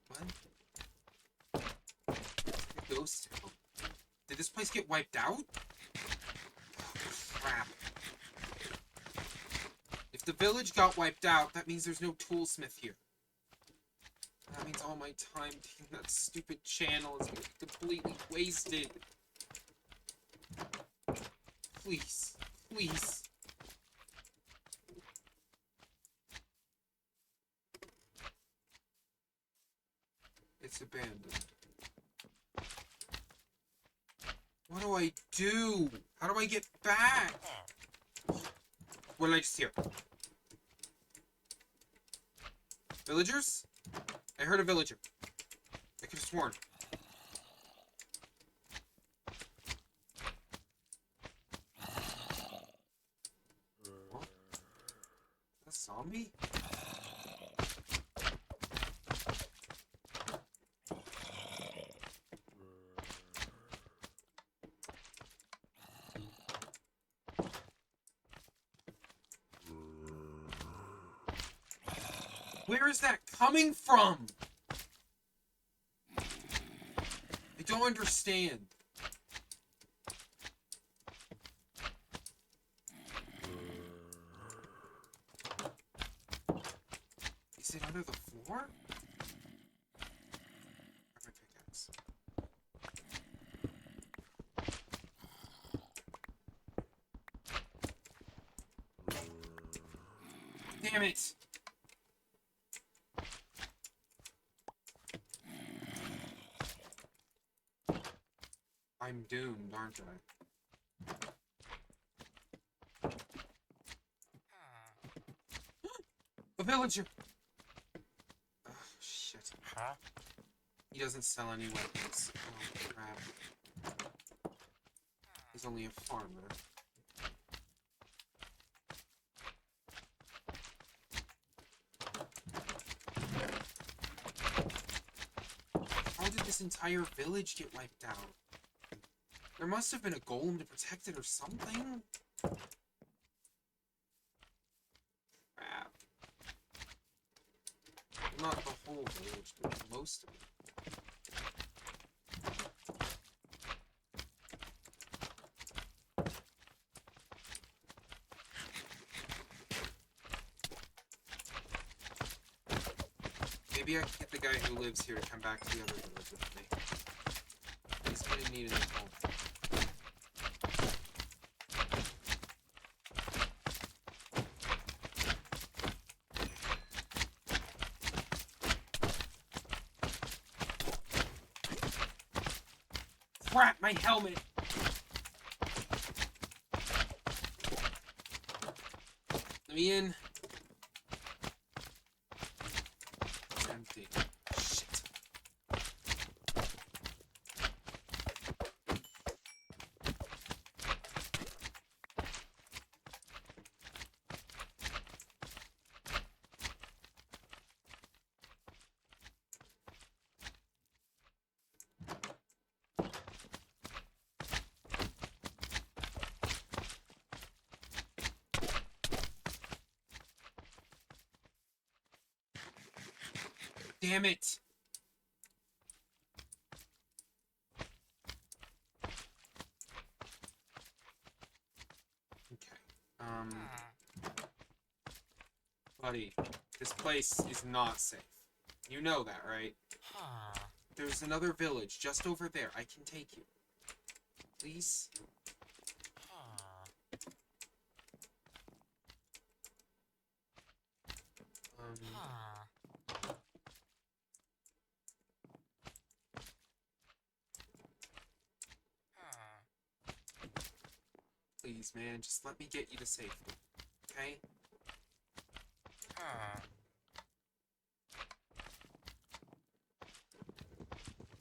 What? Ghost town. Did this place get wiped out? Oh, crap. If the village got wiped out, that means there's no toolsmith here. That means all my time taking that stupid channel is going to be completely wasted. Please. Please. It's abandoned. What do I do? How do I get back? What did I just hear? Villagers? I heard a villager. I could have sworn. What? A zombie? Where is that coming from? I don't understand. Is it under the floor? Grab my pickaxe. Damn it! I'm doomed, aren't I? A villager! Oh, shit. Huh? He doesn't sell any weapons. Oh, crap. He's only a farmer. How did this entire village get wiped out? There must have been a golem to protect it or something. Crap. Not the whole village, but most of it. Maybe I can get the guy who lives here to come back to the other village with me. He's gonna need a new home. Crap, my helmet! Let me in. It's empty. Shit. Damn it! Okay. Buddy, this place is not safe. You know that, right? There's another village just over there. I can take you. Please? Please, man, just let me get you to safety. Okay?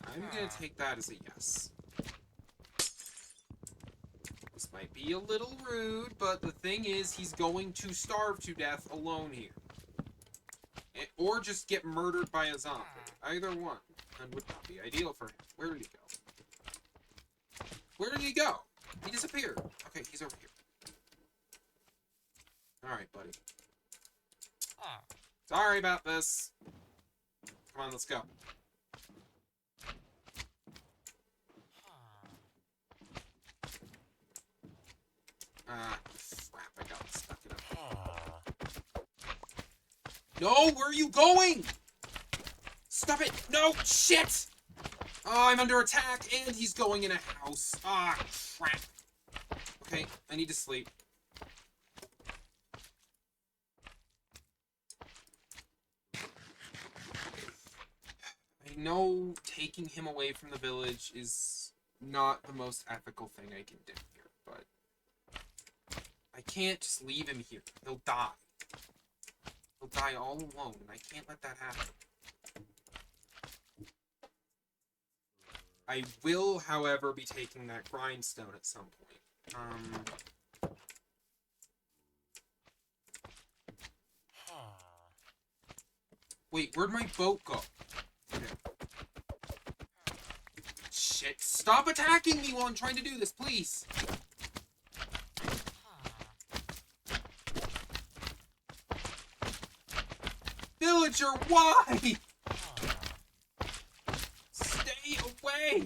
I'm gonna take that as a yes. This might be a little rude, but the thing is, he's going to starve to death alone here. Or just get murdered by a zombie. Either one. And would not be ideal for him. Where did he go? Where did he go? He disappeared. Okay, he's over here. Alright, buddy. Sorry about this. Come on, let's go. Crap, I got stuck in a... No, where are you going? Stop it! No, shit! Oh, I'm under attack, and he's going in a house. Ah, crap. Okay, I need to sleep. I know taking him away from the village is not the most ethical thing I can do here, but I can't just leave him here. He'll die. He'll die all alone, and I can't let that happen. I will, however, be taking that grindstone at some point. Wait, where'd my boat go? Okay. Shit, stop attacking me while I'm trying to do this, please! Villager, why? Stay away!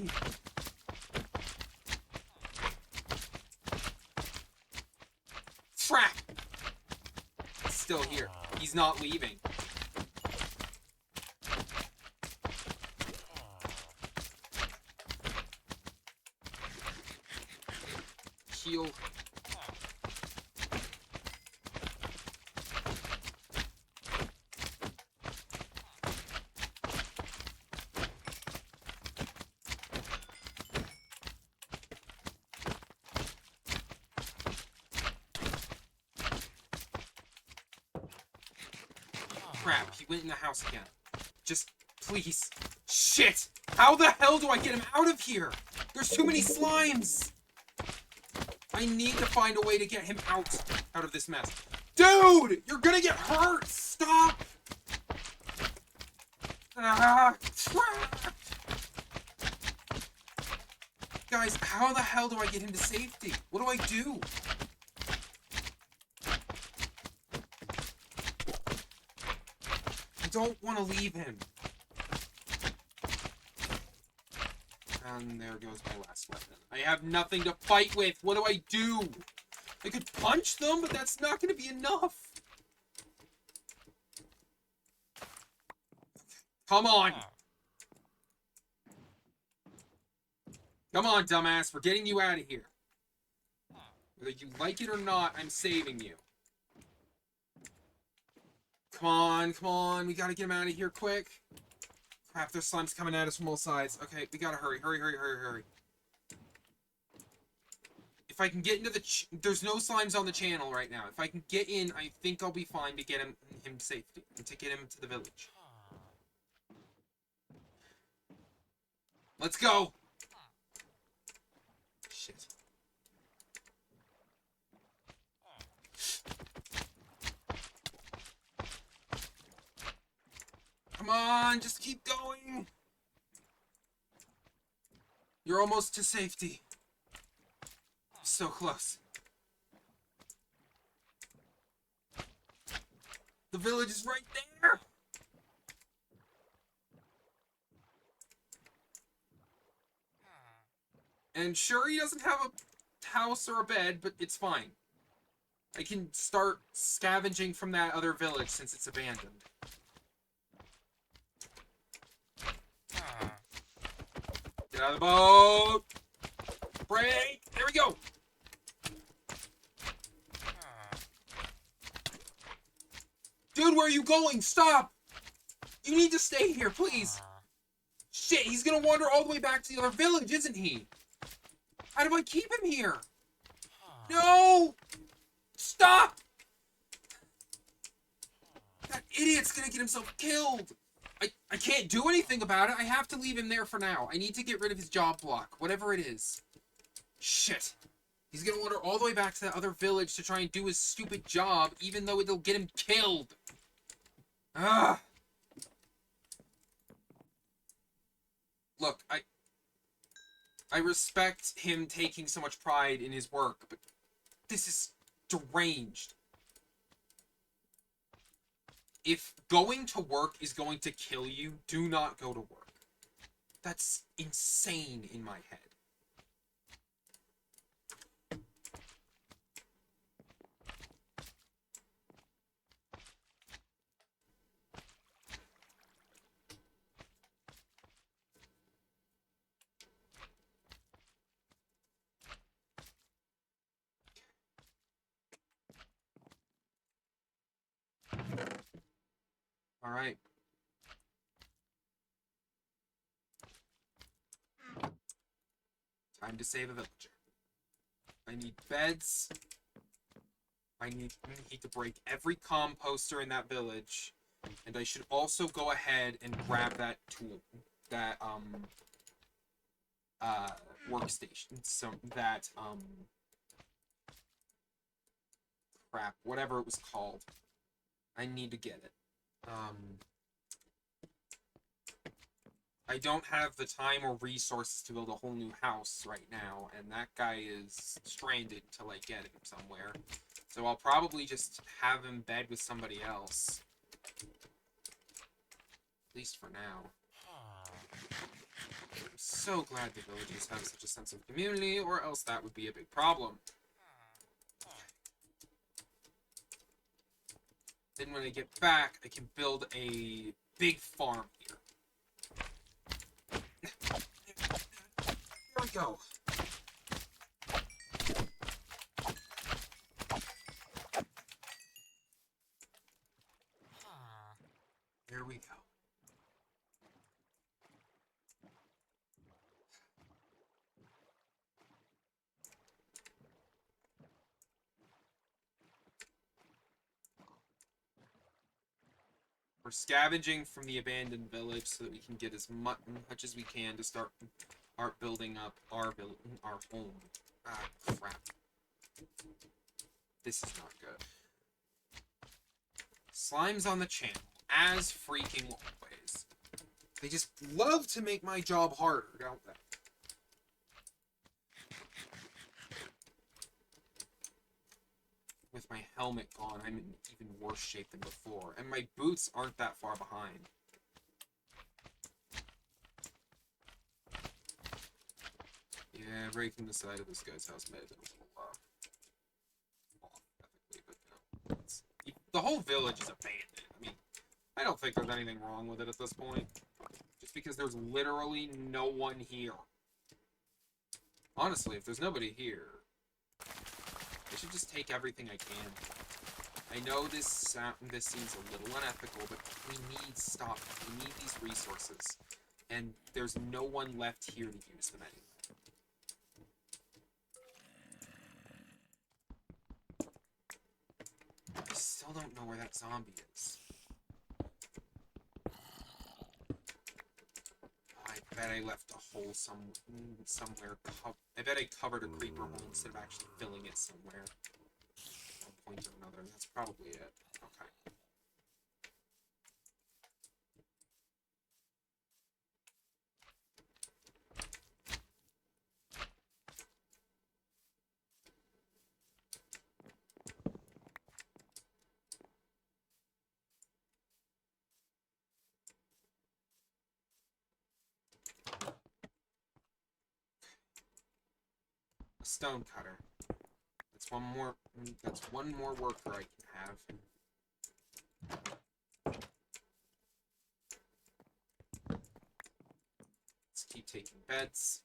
Crap! He's still here. He's not leaving. Heal. Crap, he went in the house again. Just, please. Shit! How the hell do I get him out of here? There's too many slimes! I need to find a way to get him out of this mess. Dude! You're gonna get hurt! Stop! Ah, crap! guy's... How the hell do I get him to safety? What do I do? I don't want to leave him. And there goes my last weapon. I have nothing to fight with. What do I do? I could punch them, but that's not going to be enough. Come on. Come on, dumbass. We're getting you out of here. Whether you like it or not, I'm saving you. Come on, come on. We gotta get him out of here quick. Crap, there's slimes coming at us from all sides. Okay, we gotta hurry. Hurry, hurry, hurry, hurry. If I can get into the... There's no slimes on the channel right now. If I can get in, I think I'll be fine to get him safety. And to get him to the village. Let's go! Shit. Come on, just keep going. You're almost to safety. So close. The village is right there. And sure, he doesn't have a house or a bed, but it's fine. I can start scavenging from that other village since it's abandoned. Get out of the boat! Break! There we go! Dude, where are you going? Stop! You need to stay here, please! Shit, he's gonna wander all the way back to the other village, isn't he? How do I keep him here? No! Stop! That idiot's gonna get himself killed! I can't do anything about it. I have to leave him there for now. I need to get rid of his job block, whatever it is. Shit. He's gonna wander all the way back to that other village to try and do his stupid job, even though it'll get him killed. Ah. Look, I respect him taking so much pride in his work, but this is deranged. If going to work is going to kill you, do not go to work. That's insane in my head. All right. Time to save a villager. I need beds. I need to break every composter in that village. And I should also go ahead and grab that tool. That, workstation. So, that, crap. Whatever it was called. I need to get it. I don't have the time or resources to build a whole new house right now, and that guy is stranded until I get him somewhere. So I'll probably just have him bed with somebody else. At least for now. I'm so glad the villagers have such a sense of community, or else that would be a big problem. Then when I get back, I can build a big farm here. There we go. There we go. We're scavenging from the abandoned village so that we can get as much as we can to start building up our home. Ah, crap. This is not good. Slimes on the channel, as freaking always. They just love to make my job harder, don't they? with my helmet gone, I'm in even worse shape than before. And my boots aren't that far behind. Yeah, breaking the side of this guy's house may have been a little off ethically, but you know, the whole village is abandoned. I mean, I don't think there's anything wrong with it at this point. Just because there's literally no one here. Honestly, if there's nobody here, I should just take everything I can. I know this seems a little unethical, but we need stock. We need these resources. And there's no one left here to use them anyway. I still don't know where that zombie is. I bet I left a hole somewhere. I bet I covered a creeper hole instead of actually filling it somewhere. At one point or another. That's probably it. Okay. A stone cutter. That's one more. That's one more worker I can have. Let's keep taking beds.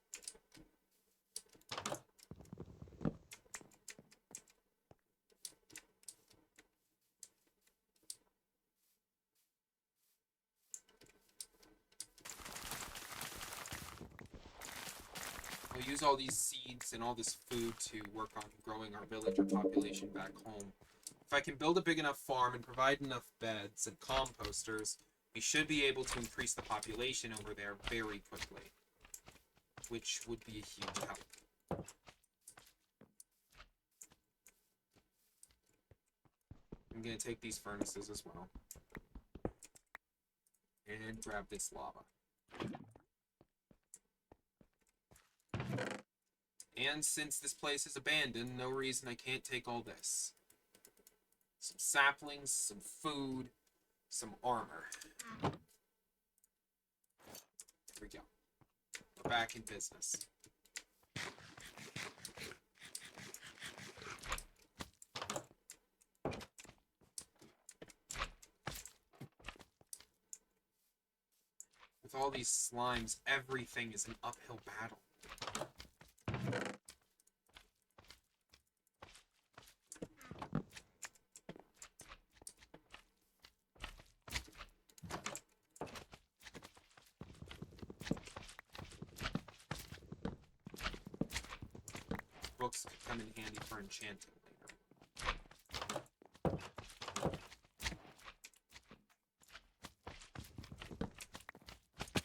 We'll use all these seeds and all this food to work on growing our villager population back home. If I can build a big enough farm and provide enough beds and composters, we should be able to increase the population over there very quickly. Which would be a huge help. I'm going to take these furnaces as well. And grab this lava. And since this place is abandoned, no reason I can't take all this. Some saplings, some food, some armor. There we go. We're back in business. With all these slimes, everything is an uphill battle. Books could come in handy for enchanting later.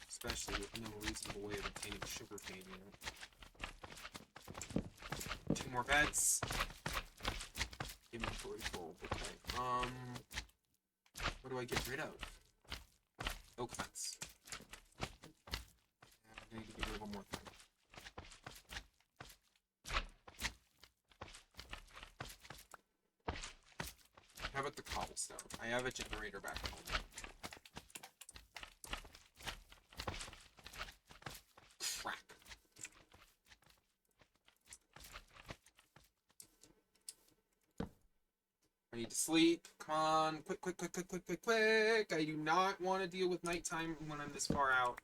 Especially with no reasonable way of obtaining sugarcane yet. 2 more beds. Inventory full. Okay. What do I get rid of? Oak nuts. I need to get rid of one more thing. How about the cobblestone? I have a generator back home. Crap. I need to sleep. Come on. Quick, quick, quick, quick, quick, quick, quick. I do not want to deal with nighttime when I'm this far out.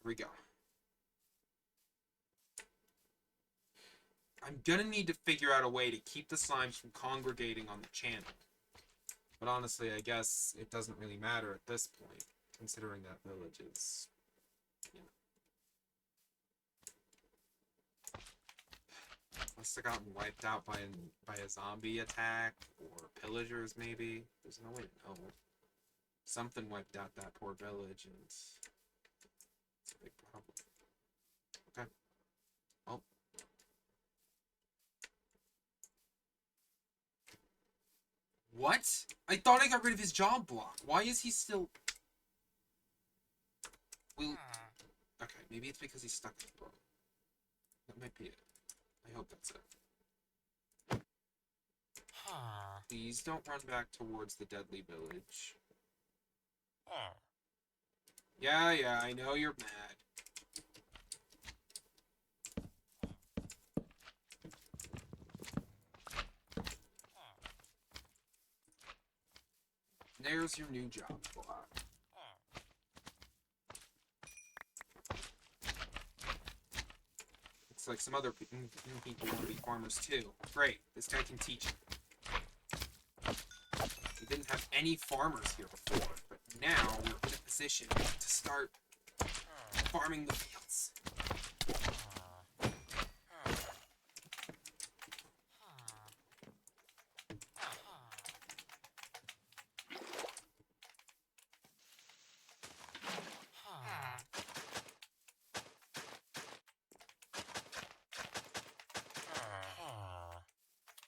Here we go. I'm gonna need to figure out a way to keep the slimes from congregating on the channel. But honestly, I guess it doesn't really matter at this point, considering that village is, you know. Must have gotten wiped out by a zombie attack, or pillagers maybe. There's no way to know. Something wiped out that poor village, and it's a big problem. Okay. Oh. What? I thought I got rid of his job block. Why is he still... Well... Okay, maybe it's because he's stuck in the road. That might be it. I hope that's it. Please don't run back towards the deadly village. Yeah, I know you're mad. There's your new job block. Looks like some other people want to be farmers too. Great, this guy can teach you. We didn't have any farmers here before, but now we're in a position to start farming the fields.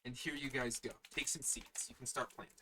And here you guys go. Take some seeds. You can start planting.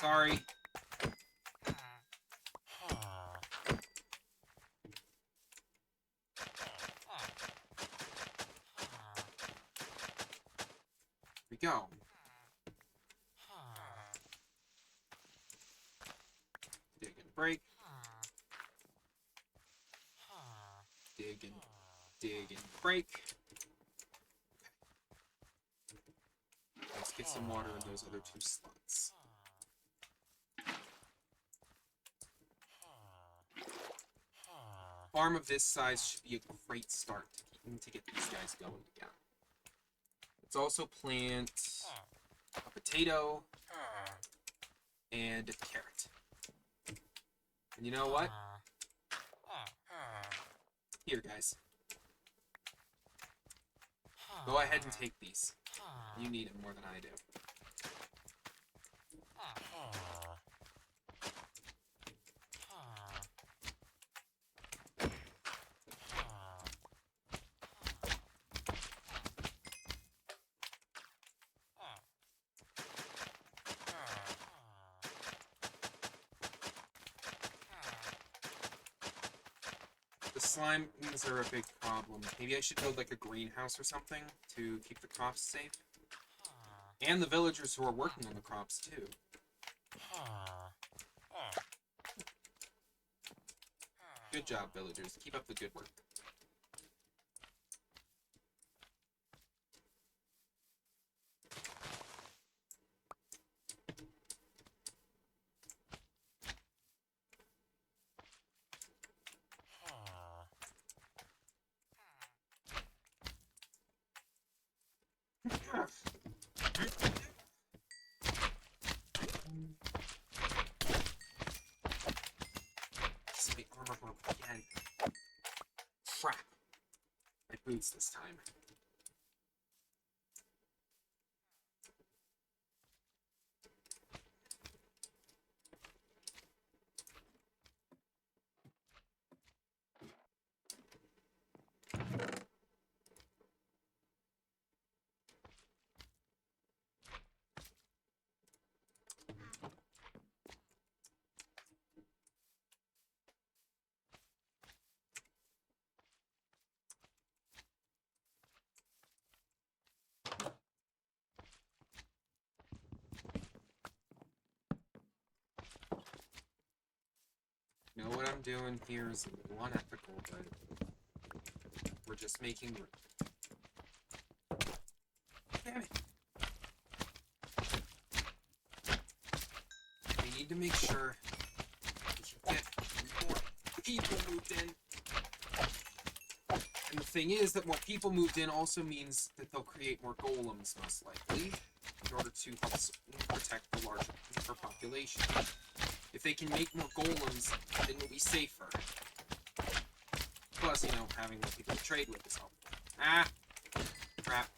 Sorry. Here we go. Dig and break. Dig and break. Let's get some water in those other two slots. Farm of this size should be a great start to get these guys going again. Let's also plant a potato and a carrot. And you know what? Here, guys. Go ahead and take these. You need them more than I do. The slimes are a big problem. Maybe I should build like a greenhouse or something to keep the crops safe. And the villagers who are working on the crops too. Good job, villagers. Keep up the good work. My armor broke again. Crap. My boots this time. You know what I'm doing here is a little unethical, but we're just making room. Damn it. We need to make sure we can get more people moved in. And the thing is that more people moved in also means that they'll create more golems, most likely, in order to help protect the larger population. If they can make more golems, then we'll be safer. Plus, you know, having more people to trade with is helpful. Ah! Crap.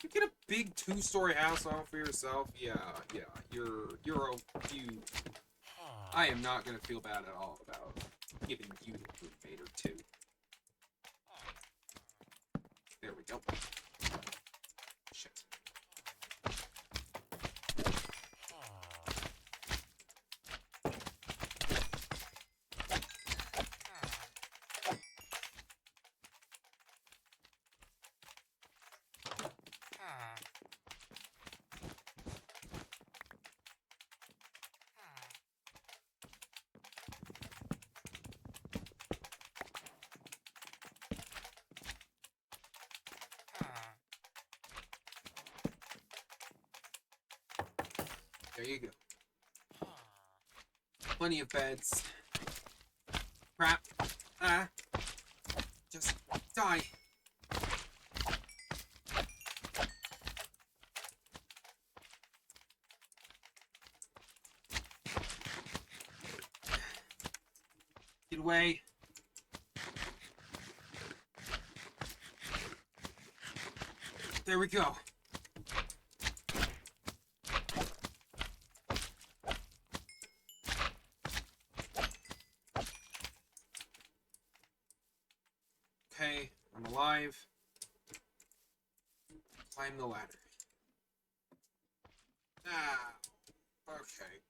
You get a big 2-story house all for yourself? Yeah, you're a few. I am not gonna feel bad at all about giving you a roommate or two. There we go. Shit. There you go. Plenty of beds. Crap. Ah. Just die. Get away. There we go. Okay, I'm alive. Climb the ladder. Ah, okay.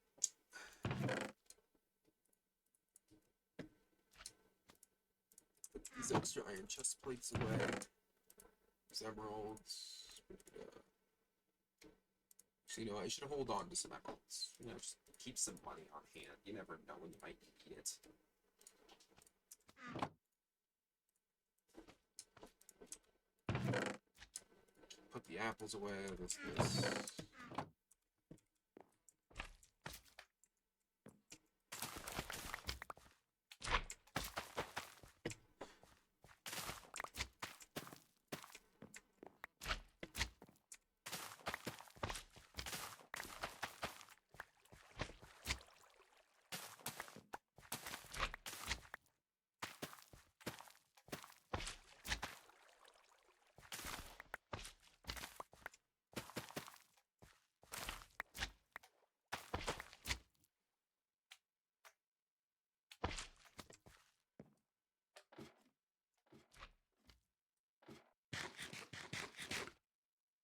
Put these extra iron chest plates away. These emeralds. So, you know, I should hold on to some emeralds. You know, just keep some money on hand. You never know when you might need it. Put the apples away. What's this?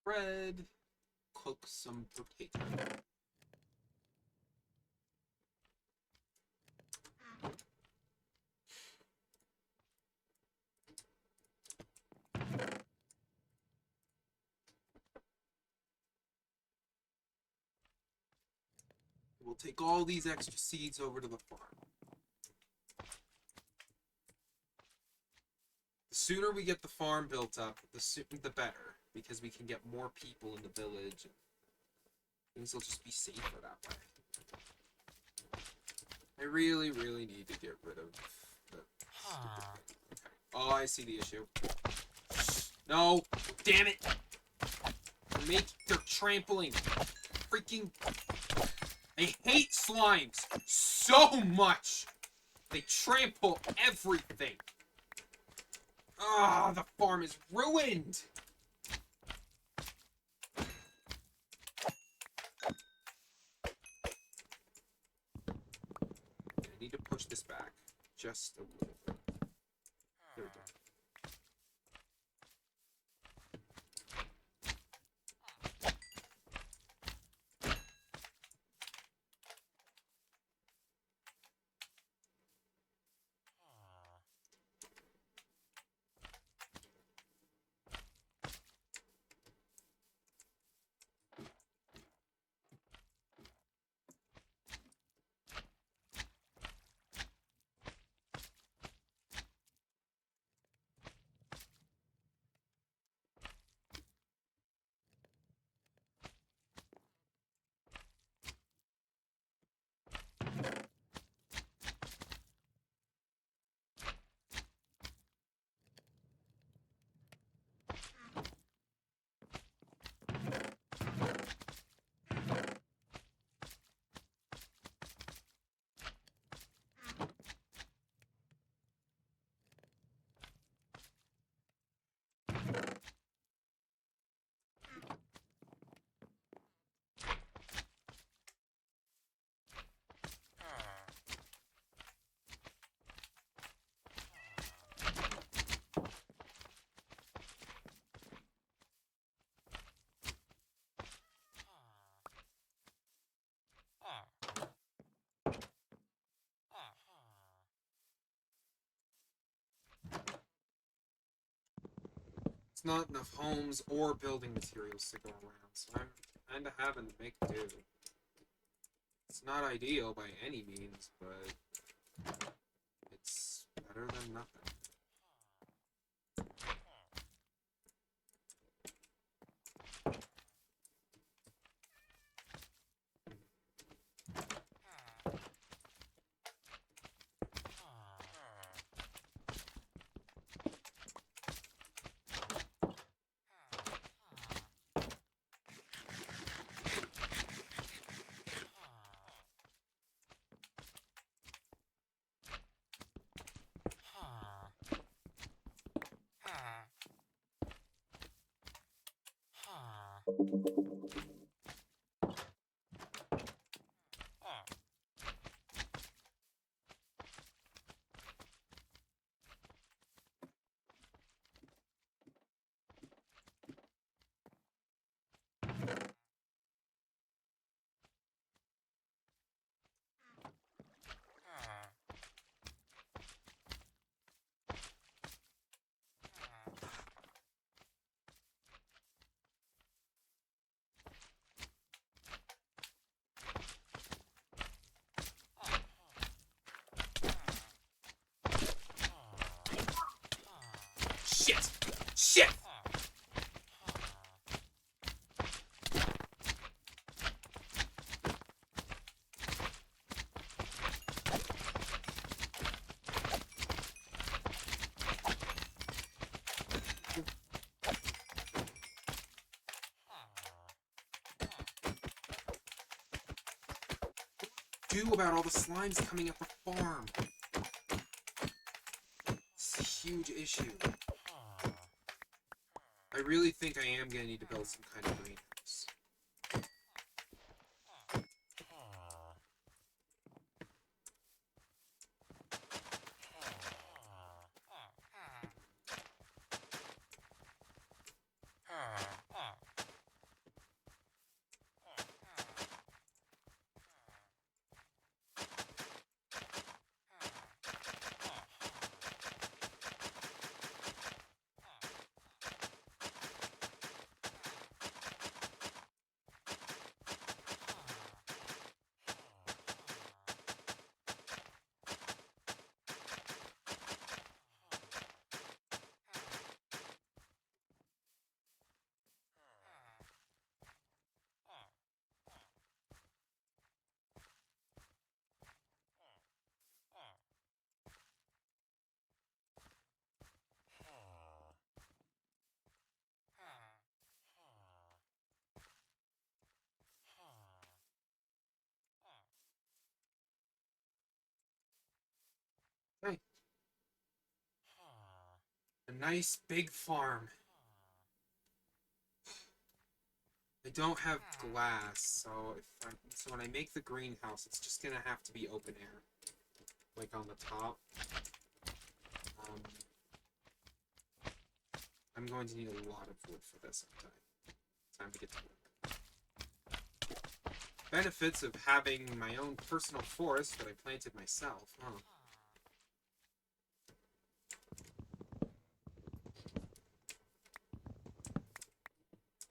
Bread. Cook some potato. We'll take all these extra seeds over to the farm. The sooner we get the farm built up, the better, because we can get more people in the village. And things will just be safer that way. I really, really need to get rid of the... Okay. Oh, I see the issue. No! Damn it! They're trampling. Freaking... I hate slimes so much! They trample everything! Ah, the farm is ruined! I need to push this back just a little bit. There we go. not enough homes or building materials to go around, so I'm kinda having to make do. It's not ideal by any means, but it's better than nothing. Shit! Shit! Do about all the slimes coming up the farm? It's a huge issue. I really think I am gonna need to build some kind of greenhouse. Hey, a nice big farm. I don't have glass, so when I make the greenhouse, it's just gonna have to be open air, like on the top. I'm going to need a lot of wood for this sometime. Time to get to work. Benefits of having my own personal forest that I planted myself, huh?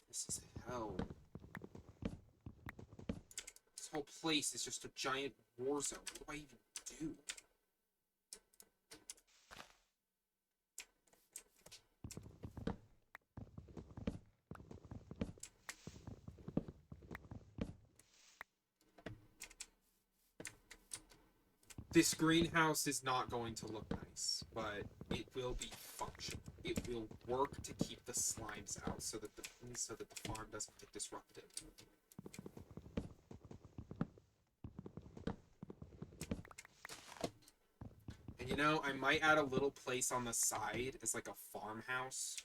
This is hell. This whole place is just a giant war zone. What do I even do? This greenhouse is not going to look nice, but it will be functional. It will work to keep the slimes out so that the farm doesn't get disrupted. And you know, I might add a little place on the side as like a farmhouse.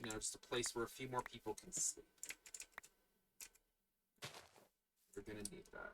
You know, just a place where a few more people can sleep. We're gonna need that.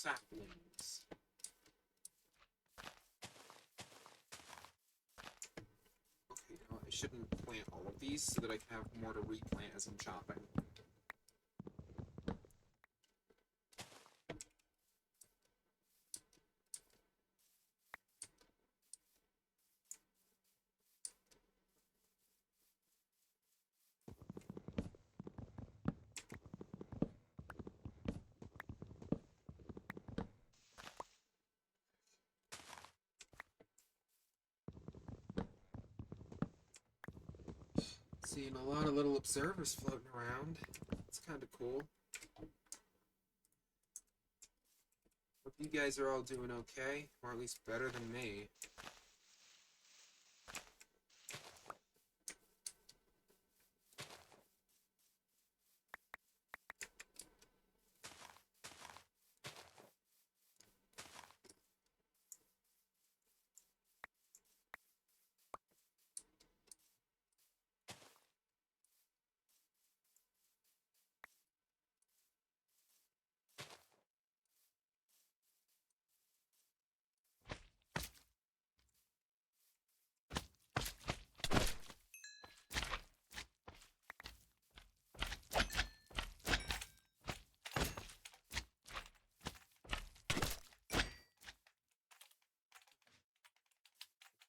saplings. Okay, now I shouldn't plant all of these so that I can have more to replant as I'm chopping. Seeing a lot of little observers floating around. It's kind of cool. Hope you guys are all doing okay, or at least better than me.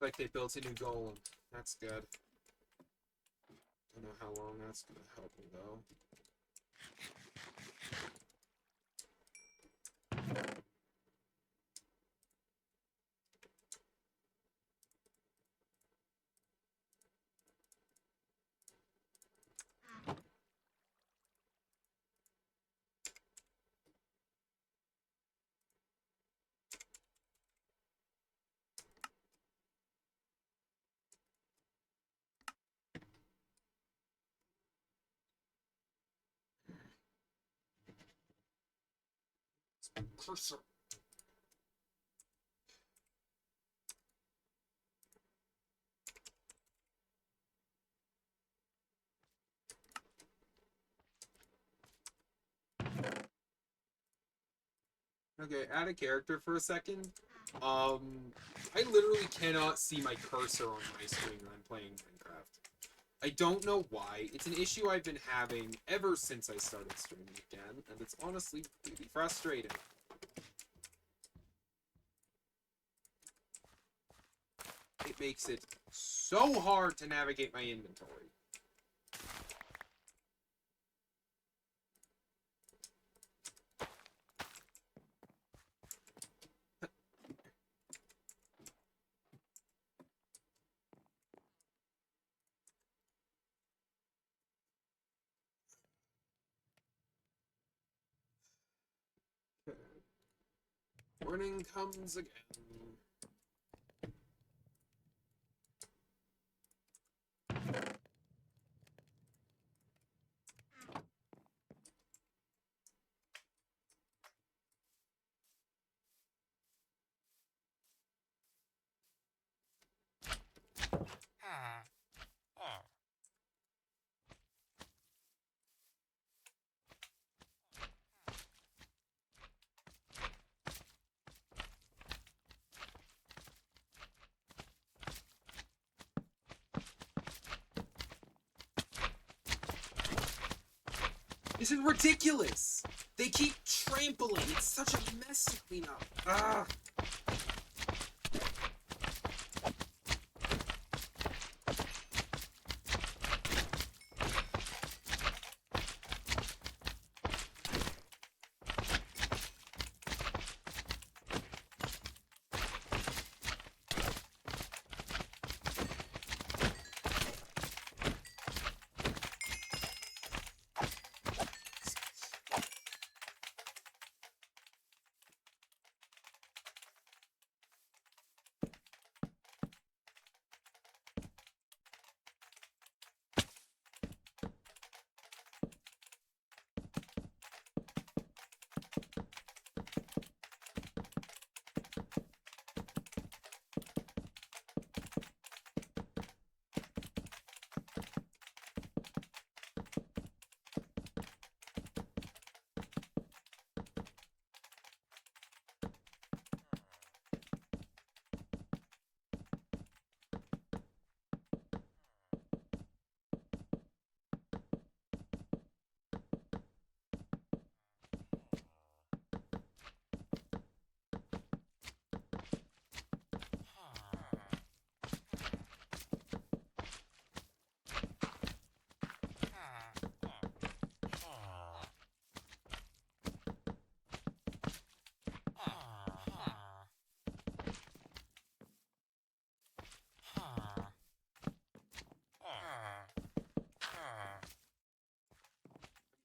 Like they built a new golem. That's good. Don't know how long that's gonna help me though. Cursor. Okay, add a character for a second. I literally cannot see my cursor on my screen when I'm playing Minecraft. I don't know why. It's an issue I've been having ever since I started streaming again, and it's honestly really frustrating. It makes it so hard to navigate my inventory. Morning comes again. This is ridiculous! They keep trampling. It's such a mess to clean up. Ah.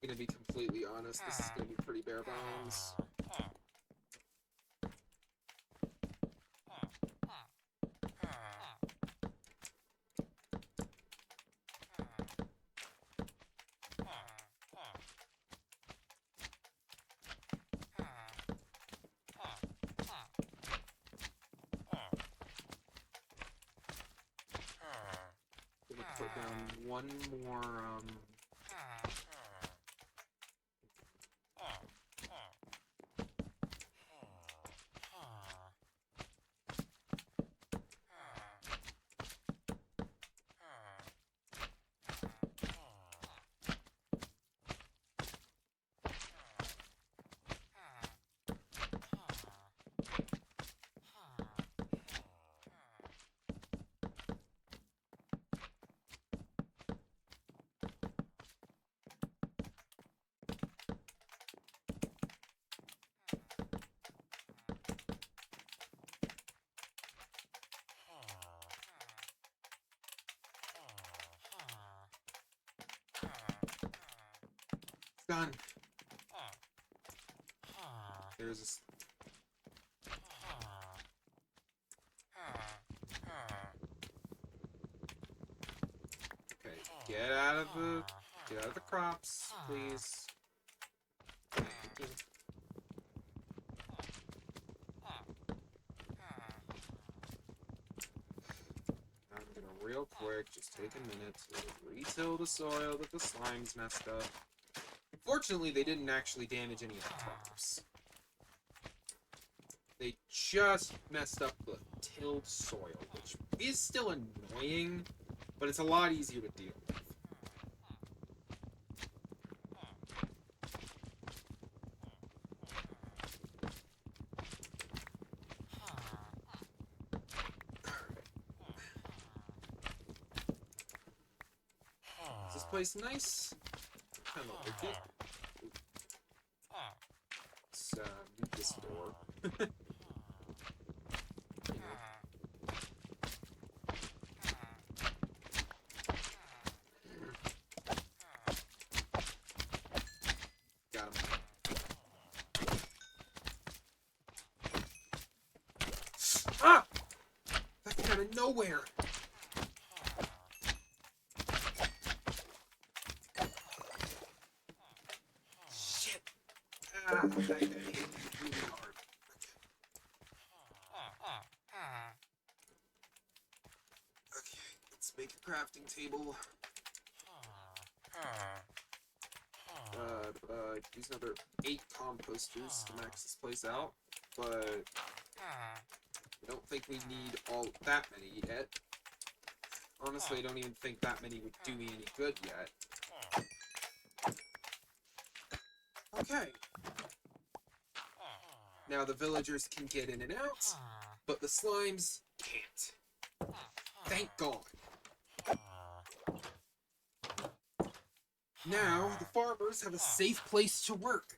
gonna be completely honest, this is gonna be pretty bare bones. Gonna put down one more, it's done. There's a... Okay, get out of the crops, please. I'm gonna real quick, just take a minute to retill the soil that the slime's messed up. Fortunately, they didn't actually damage any of the crops. They just messed up the tilled soil, which is still annoying, but it's a lot easier to deal with. Is this place nice? Kind of like it. Let's move this door. Got him. Ah! That came out of nowhere. Shit. I hit it really hard. Okay, let's make a crafting table. Use another 8 composters to max this place out, but I don't think we need all that many yet. Honestly, I don't even think that many would do me any good yet. Okay. Now the villagers can get in and out, but the slimes can't. Thank God. Now the farmers have a safe place to work.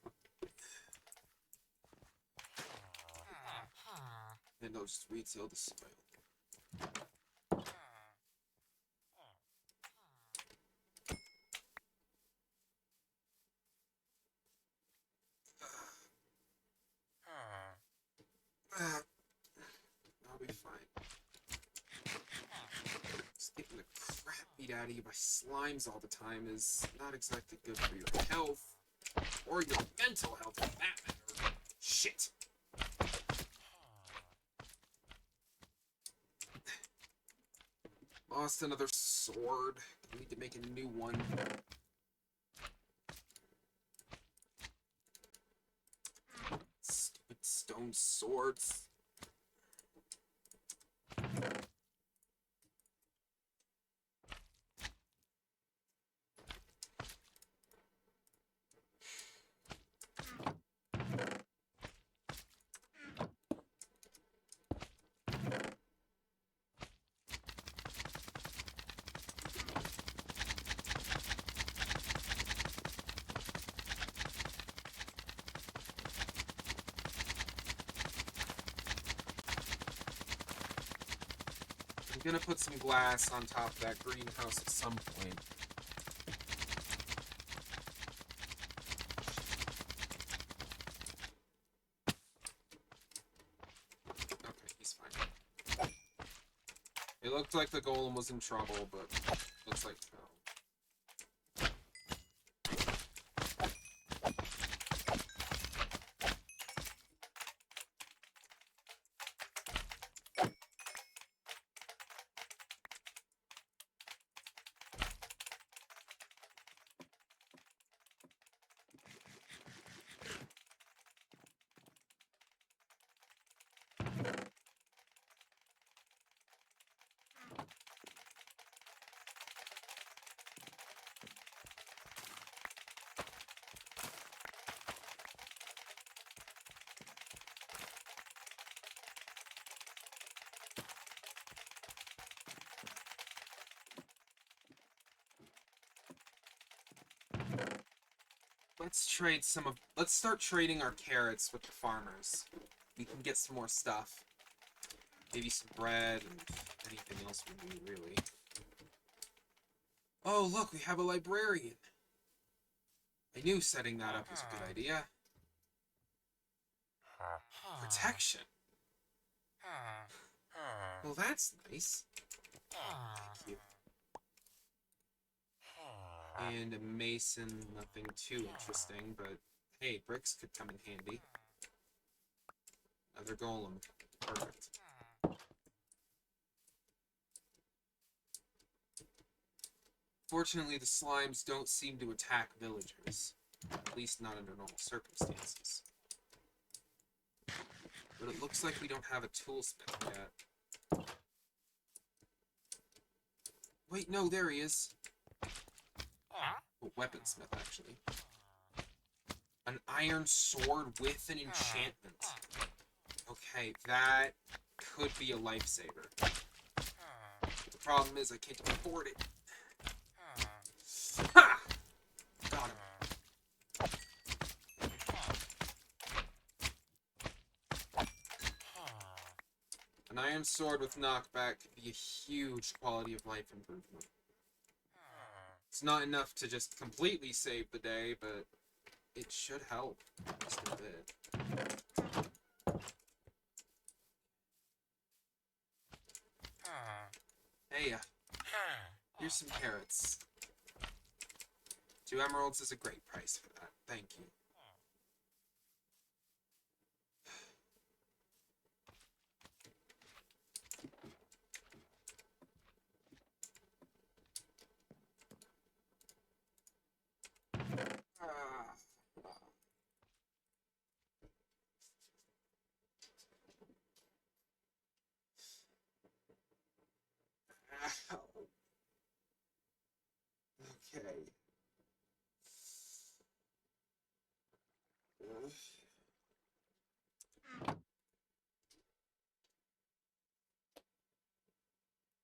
And I'll just retill the soil. I'll be fine. Just getting the crap beat out of you by slimes all the time is not exactly good for your health. Or your mental health, for that matter. Shit. Lost another sword. I need to make a new one. Stupid stone swords. I'm gonna put some glass on top of that greenhouse at some point. It looked like the golem was in trouble, but looks like no. Let's start trading our carrots with the farmers. We can get some more stuff. Maybe some bread and anything else we need, really. Oh, look, we have a librarian. I knew setting that up was a good idea. Protection. Well, that's nice. Thank you. And a mason, nothing too interesting, but hey, bricks could come in handy. Another golem. Perfect. Fortunately, the slimes don't seem to attack villagers. At least not under normal circumstances. But it looks like we don't have a toolsmith yet. Wait, no, there he is. A weaponsmith, actually. An iron sword with an enchantment. Okay, that could be a lifesaver. The problem is I can't afford it. Ha! Got him. An iron sword with knockback could be a huge quality of life improvement. It's not enough to just completely save the day, but it should help just a bit. Hey, here's some carrots. 2 emeralds is a great price for that. Thank you. Okay.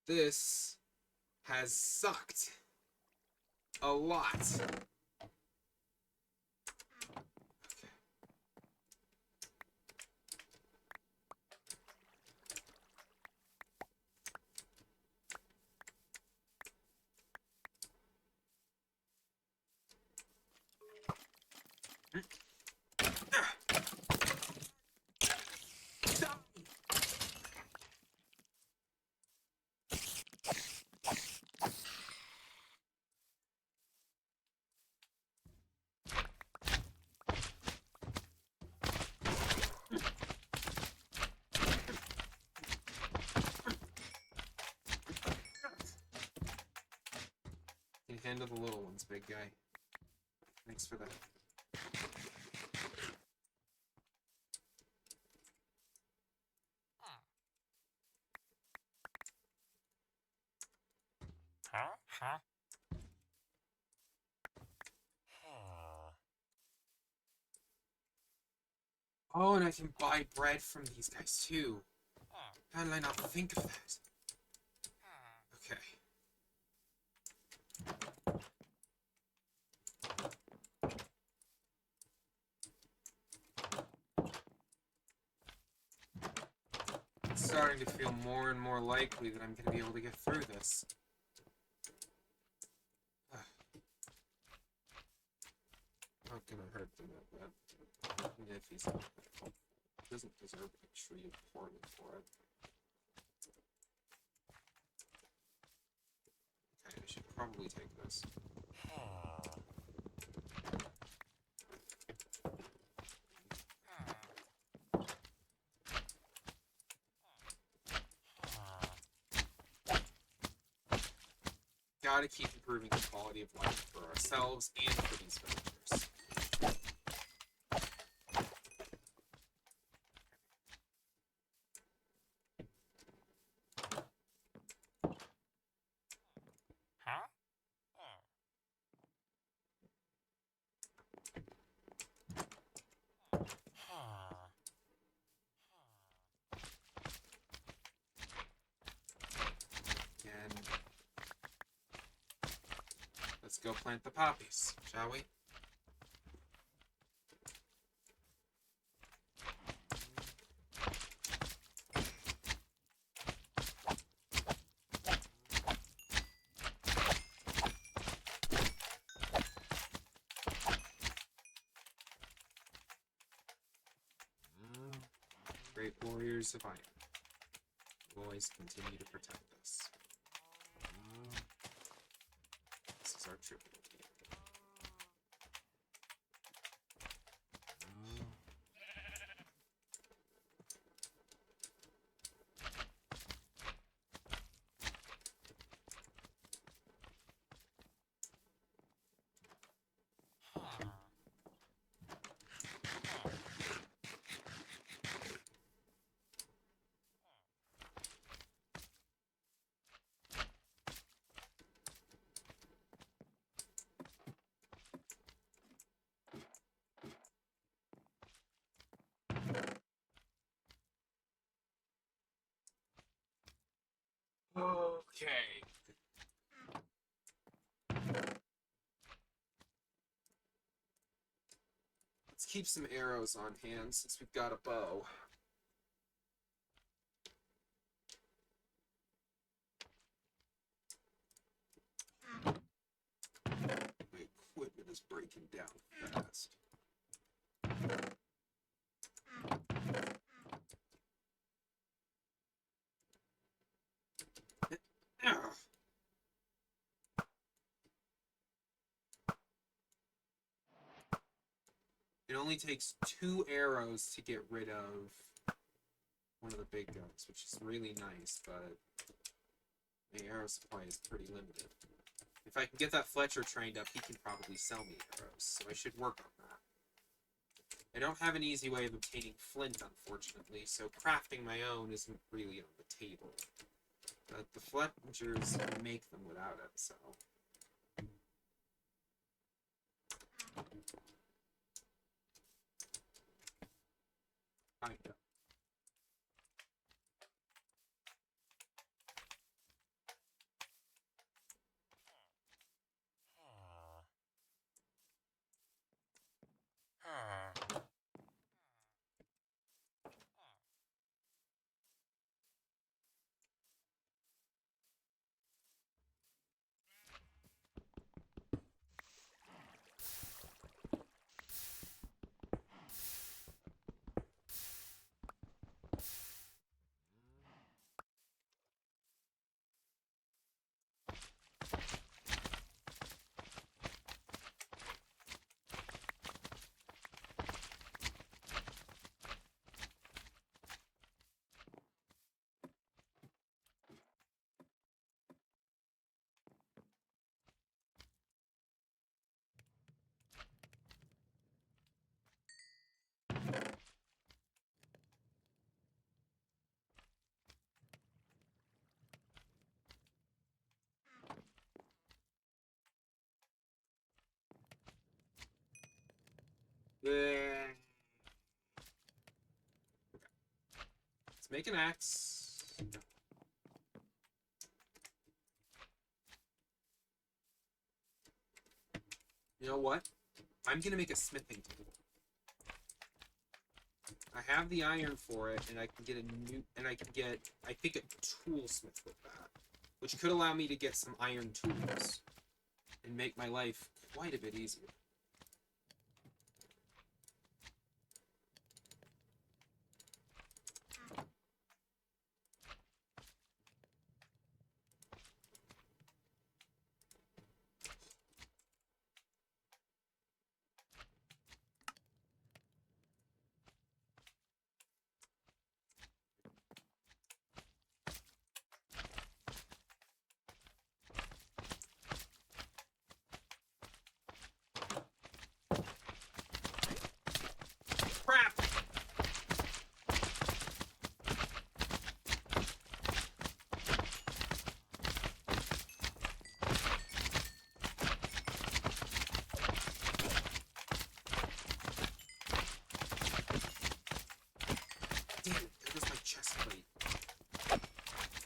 This has sucked a lot. Can handle the little ones, big guy. Thanks for that. Oh, and I can buy bread from these guys too. How did I not think of that? Okay. It's starting to feel more and more likely that I'm going to be able to get through this. Not gonna hurt them that bad. Even if he's not, he doesn't deserve a tree of poorly for it. should probably take this. Gotta keep improving the quality of life for ourselves and for these villagers. And let's go plant the poppies, shall we? Great warriors of iron will always continue to protect us. This is our triple team. Okay. Let's keep some arrows on hand since we've got a bow. My equipment is breaking down fast. It only takes 2 arrows to get rid of one of the big guns, which is really nice, but the arrow supply is pretty limited. If I can get that Fletcher trained up, he can probably sell me arrows, so I should work on that. I don't have an easy way of obtaining flint, unfortunately, so crafting my own isn't really on the table. But the Fletchers can make them without it, so... Kinda. Let's make an axe. You know what? I'm gonna make a smithing table. I have the iron for it, and I can get I think, a toolsmith with that, which could allow me to get some iron tools and make my life quite a bit easier.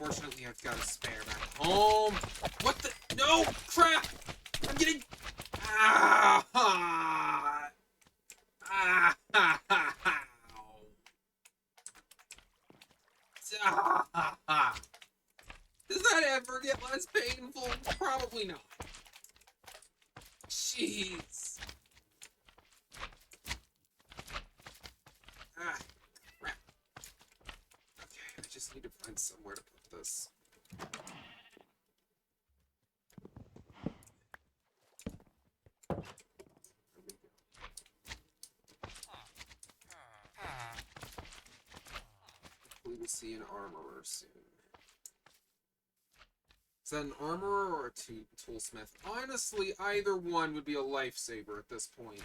Fortunately, I've got a spare back home. What the? No! Crap! I'm getting... Ah! Ah! Ah! Ah! Ah! Ah! Ah! Ah! Does that ever get less painful? Probably not. Jeez. Ah, crap. Okay, I just need to find somewhere to put this. There we go. Hopefully we'll see an armorer soon. Is that an armorer or a toolsmith? Honestly, either one would be a lifesaver at this point.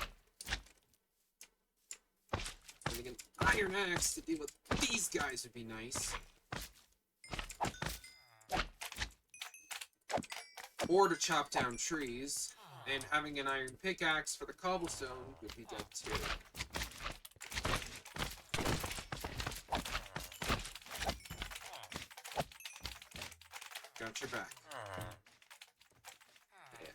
Having an iron axe to deal with these guys would be nice. Or to chop down trees. And having an iron pickaxe for the cobblestone would be dead too. Got your back. Yeah.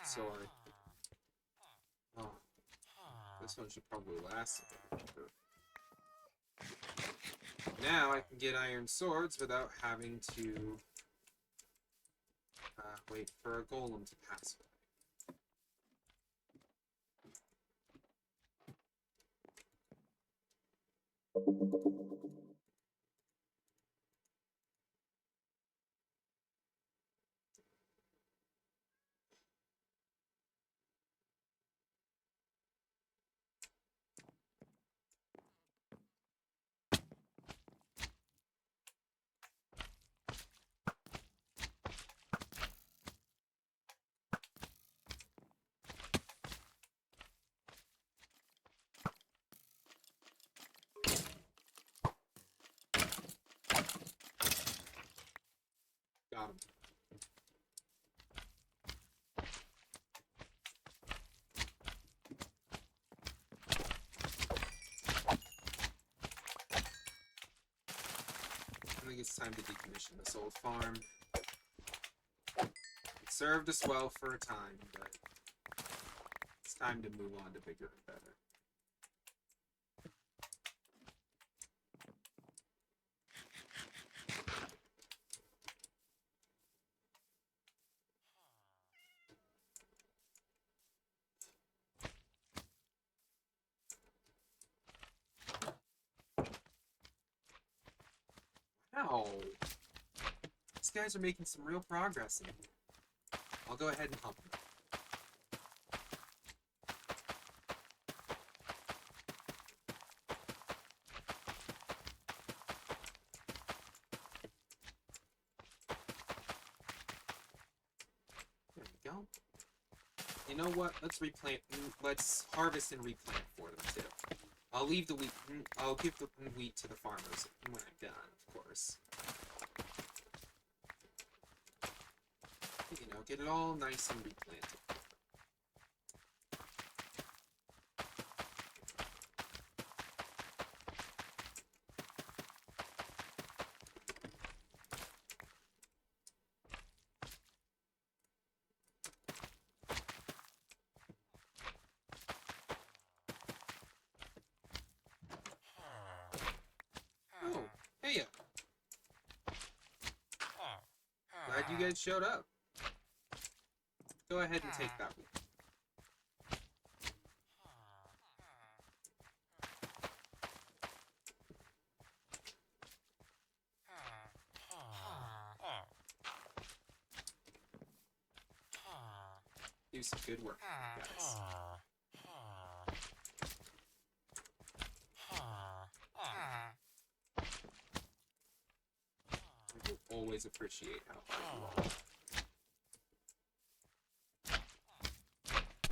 Sorry. Oh, this one should probably last a bit longer. Now I can get iron swords without having to wait for a golem to pass away. Got him. I think it's time to decommission this old farm. It served us well for a time, but it's time to move on to bigger and better. Wow. These guys are making some real progress in here. I'll go ahead and hump them. There we go. You know what? Let's replant. Let's harvest and replant for them too. I'll leave the wheat. I'll give the wheat to the farmers when I'm done, of course. You know, get it all nice and replanted. guys showed up. Go ahead and take that one. Do some good work, guys. We will always appreciate how hard you are.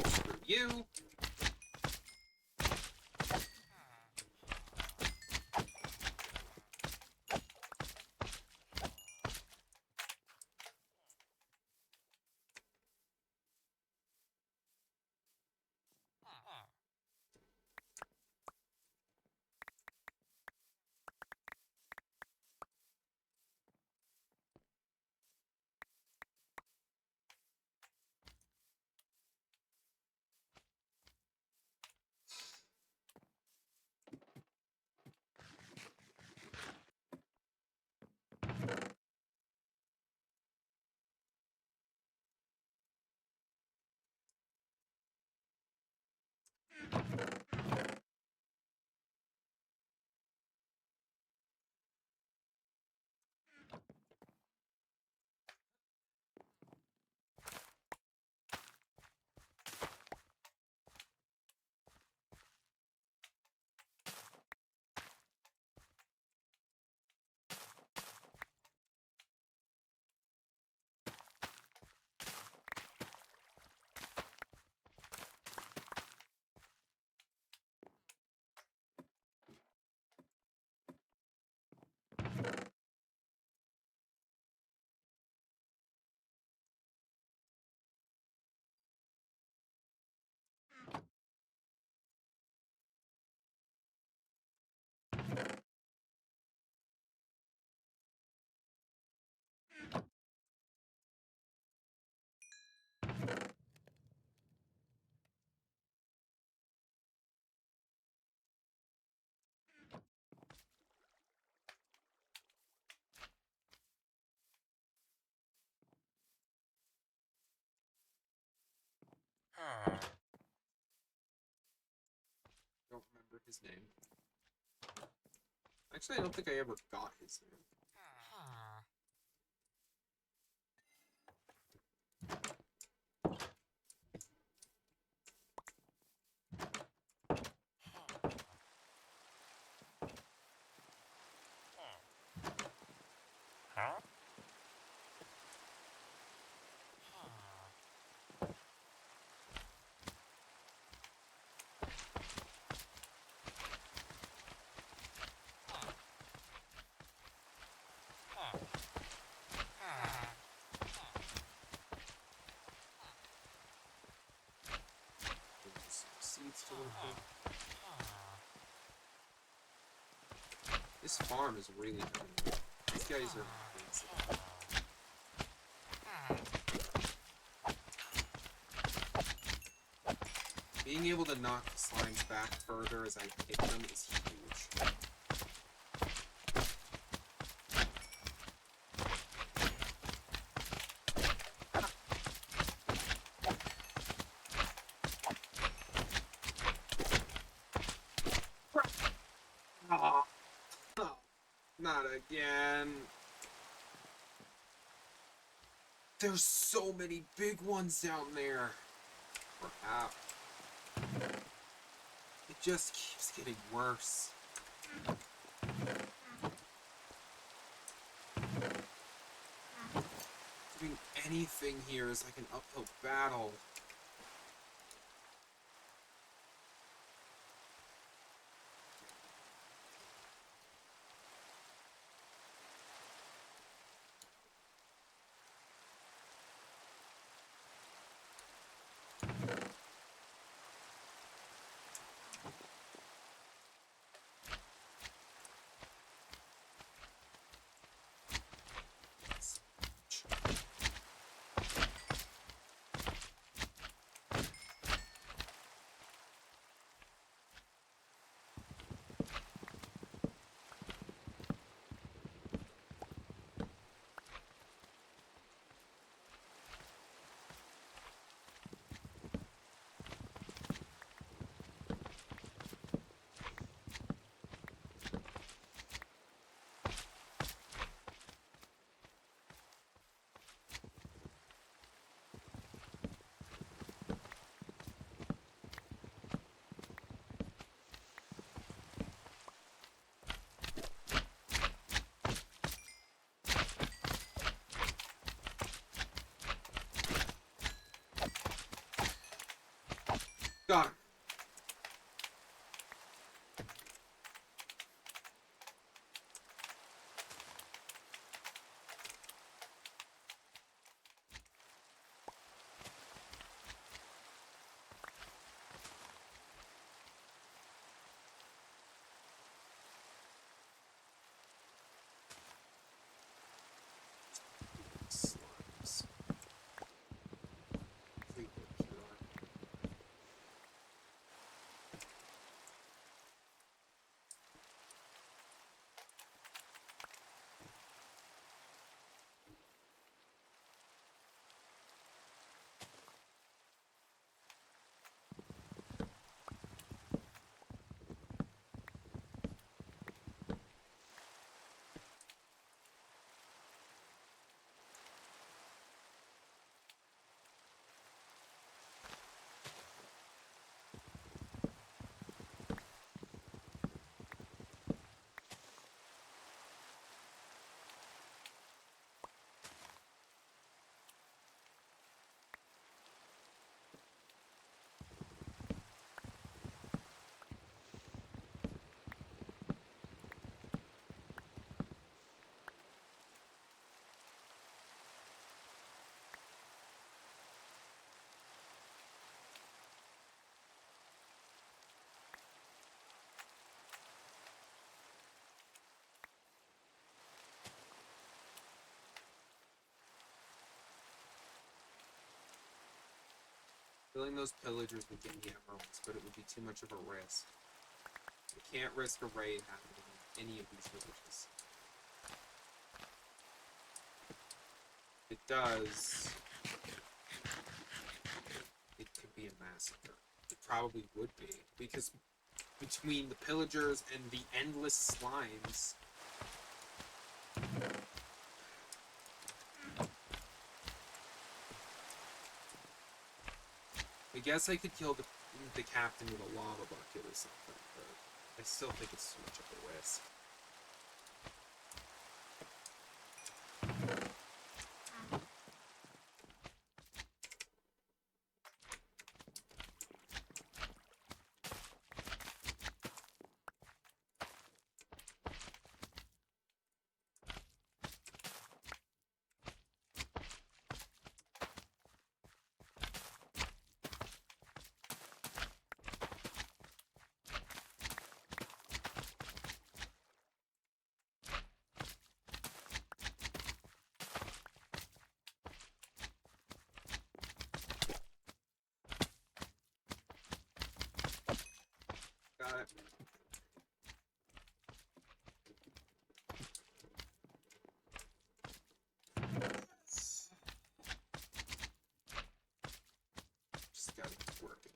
Screw you! Don't remember his name. Actually, I don't think I ever got his name. Seeds to work with. This farm is really coming good. These guys are amazing. Being able to knock the slimes back further as I hit them is huge. Oh, not again. There's so many big ones down there. Crap. It just keeps getting worse. Doing anything here is like an uphill battle. Killing those pillagers would give me emeralds, but it would be too much of a risk. I can't risk a raid happening in any of these villages. If it does, it could be a massacre. It probably would be, because between the pillagers and the endless slimes, I guess I could kill the captain with a lava bucket or something, but I still think it's too much of a risk. Got it. Just gotta keep working.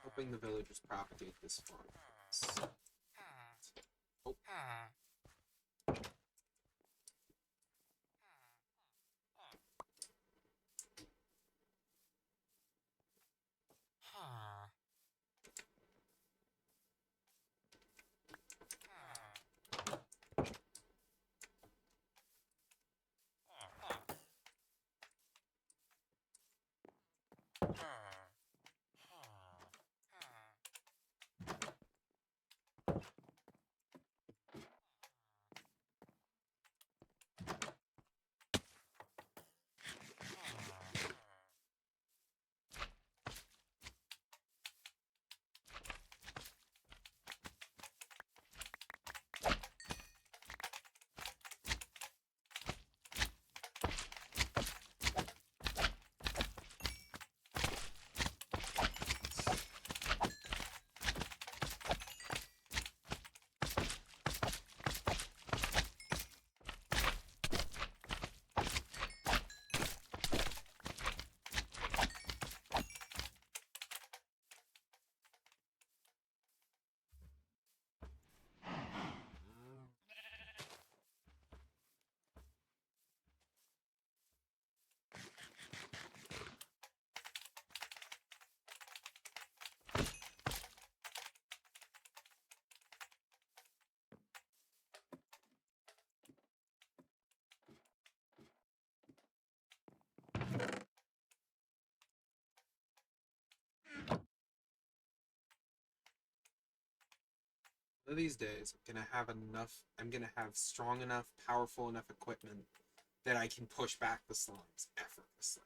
Hoping the villagers propagate this far. Oh. One of these days, I'm gonna have strong enough, powerful enough equipment that I can push back the slimes effortlessly.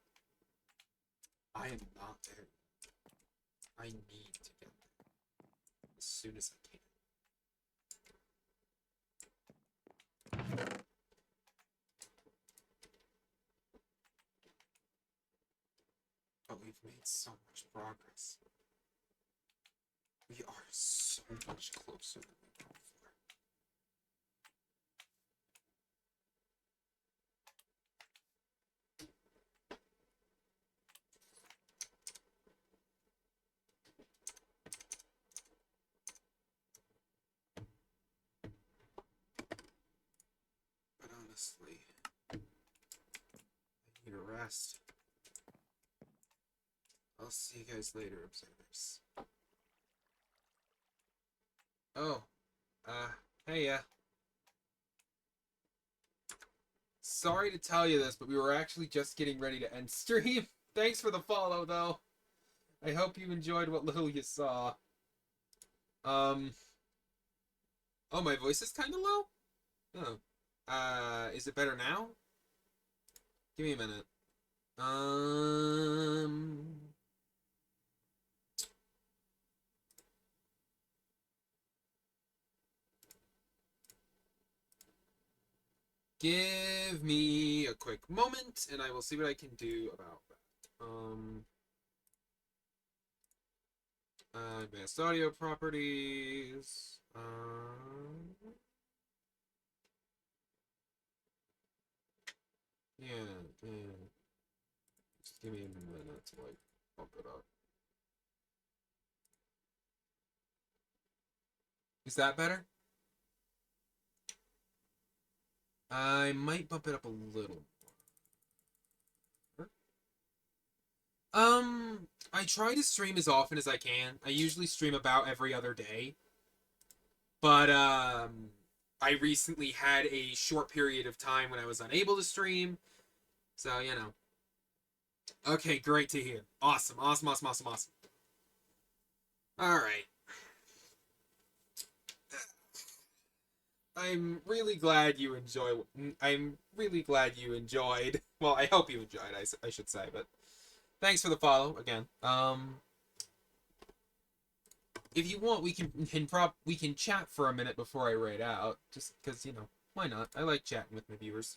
I am not there. I need to get there as soon as I can. made so much progress. We are so much closer than we were before. But honestly, I need a rest. I'll see you guys later, observers. Oh, hey, sorry to tell you this, but we were actually just getting ready to end stream. Thanks for the follow, though. I hope you enjoyed what little you saw. Oh, my voice is kind of low? Oh. Is it better now? Give me a minute. Give me a quick moment, and I will see what I can do about that. Advanced audio properties. Yeah. Just give me a minute to, like, bump it up. Is that better? I might bump it up a little more. I try to stream as often as I can. I usually stream about every other day. But, I recently had a short period of time when I was unable to stream. So, you know. Okay, great to hear. Awesome. Alright. I'm really glad you enjoyed. Well, I hope you enjoyed, I should say, but thanks for the follow again. If you want, we can chat for a minute before I raid out, just because, you know, why not? I like chatting with my viewers.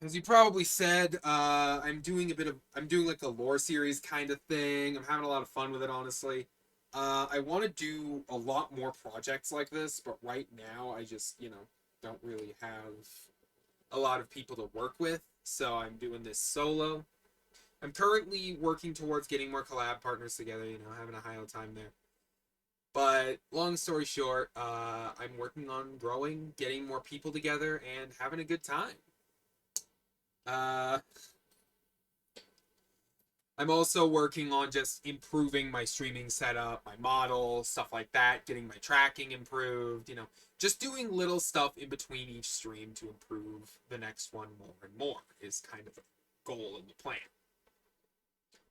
As you probably said, I'm doing like a lore series kind of thing. I'm having a lot of fun with it, honestly. I want to do a lot more projects like this, but right now I just, you know, don't really have a lot of people to work with, so I'm doing this solo. I'm currently working towards getting more collab partners together, you know, having a high old time there. But long story short, I'm working on growing, getting more people together, and having a good time. Uh, I'm also working on just improving my streaming setup, my model, stuff like that, getting my tracking improved, you know, just doing little stuff in between each stream to improve the next one more and more is kind of the goal and the plan.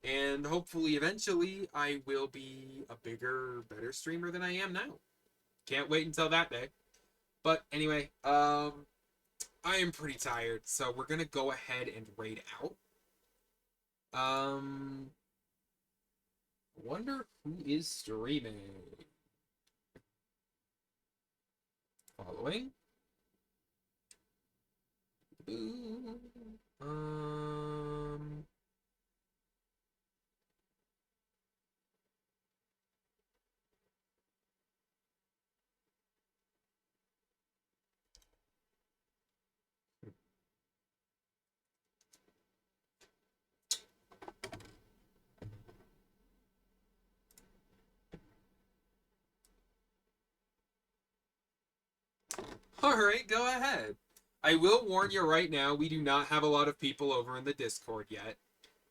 And hopefully, eventually, I will be a bigger, better streamer than I am now. Can't wait until that day. But anyway, I am pretty tired, so we're gonna go ahead and raid out. Wonder who is streaming. Following. Um. Alright, go ahead. I will warn you right now, we do not have a lot of people over in the Discord yet.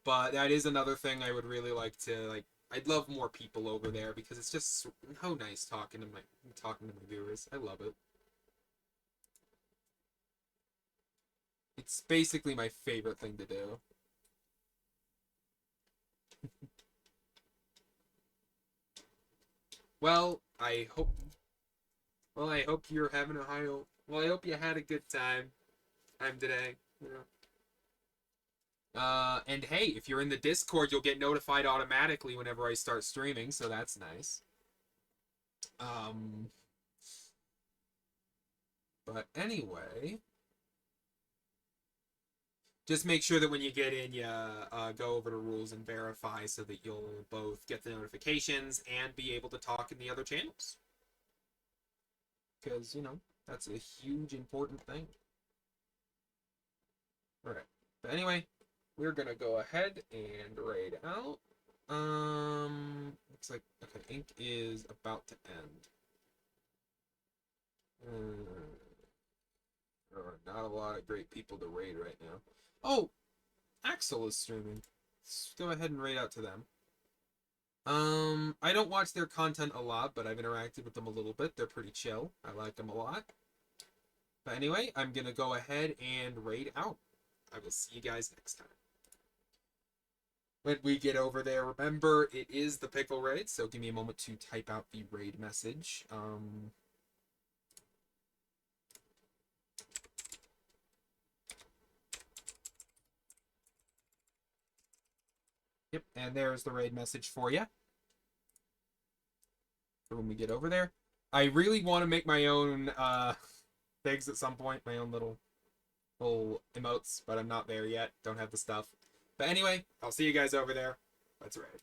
But that is another thing I would really like to, like, I'd love more people over there because it's just so nice talking to my viewers. I love it. It's basically my favorite thing to do. Well, I hope you're having a high. Well, I hope you had a good time today. You know. And hey, if you're in the Discord, you'll get notified automatically whenever I start streaming, so that's nice. But anyway, just make sure that when you get in, you go over to rules and verify so that you'll both get the notifications and be able to talk in the other channels. Because, you know, that's a huge important thing. Alright. But anyway, we're gonna go ahead and raid out. Looks like, okay, ink is about to end. There are not a lot of great people to raid right now. Oh, Axel is streaming. Let's go ahead and raid out to them. I don't watch their content a lot, but I've interacted with them a little bit. They're pretty chill. I like them a lot. But anyway, I'm gonna go ahead and raid out. I will see you guys next time. When we get over there, remember, it is the pickle raid, so give me a moment to type out the raid message. Yep, and there's the raid message for you. For when we get over there. I really want to make my own things at some point, my own little emotes, but I'm not there yet. Don't have the stuff. But anyway, I'll see you guys over there. Let's raid.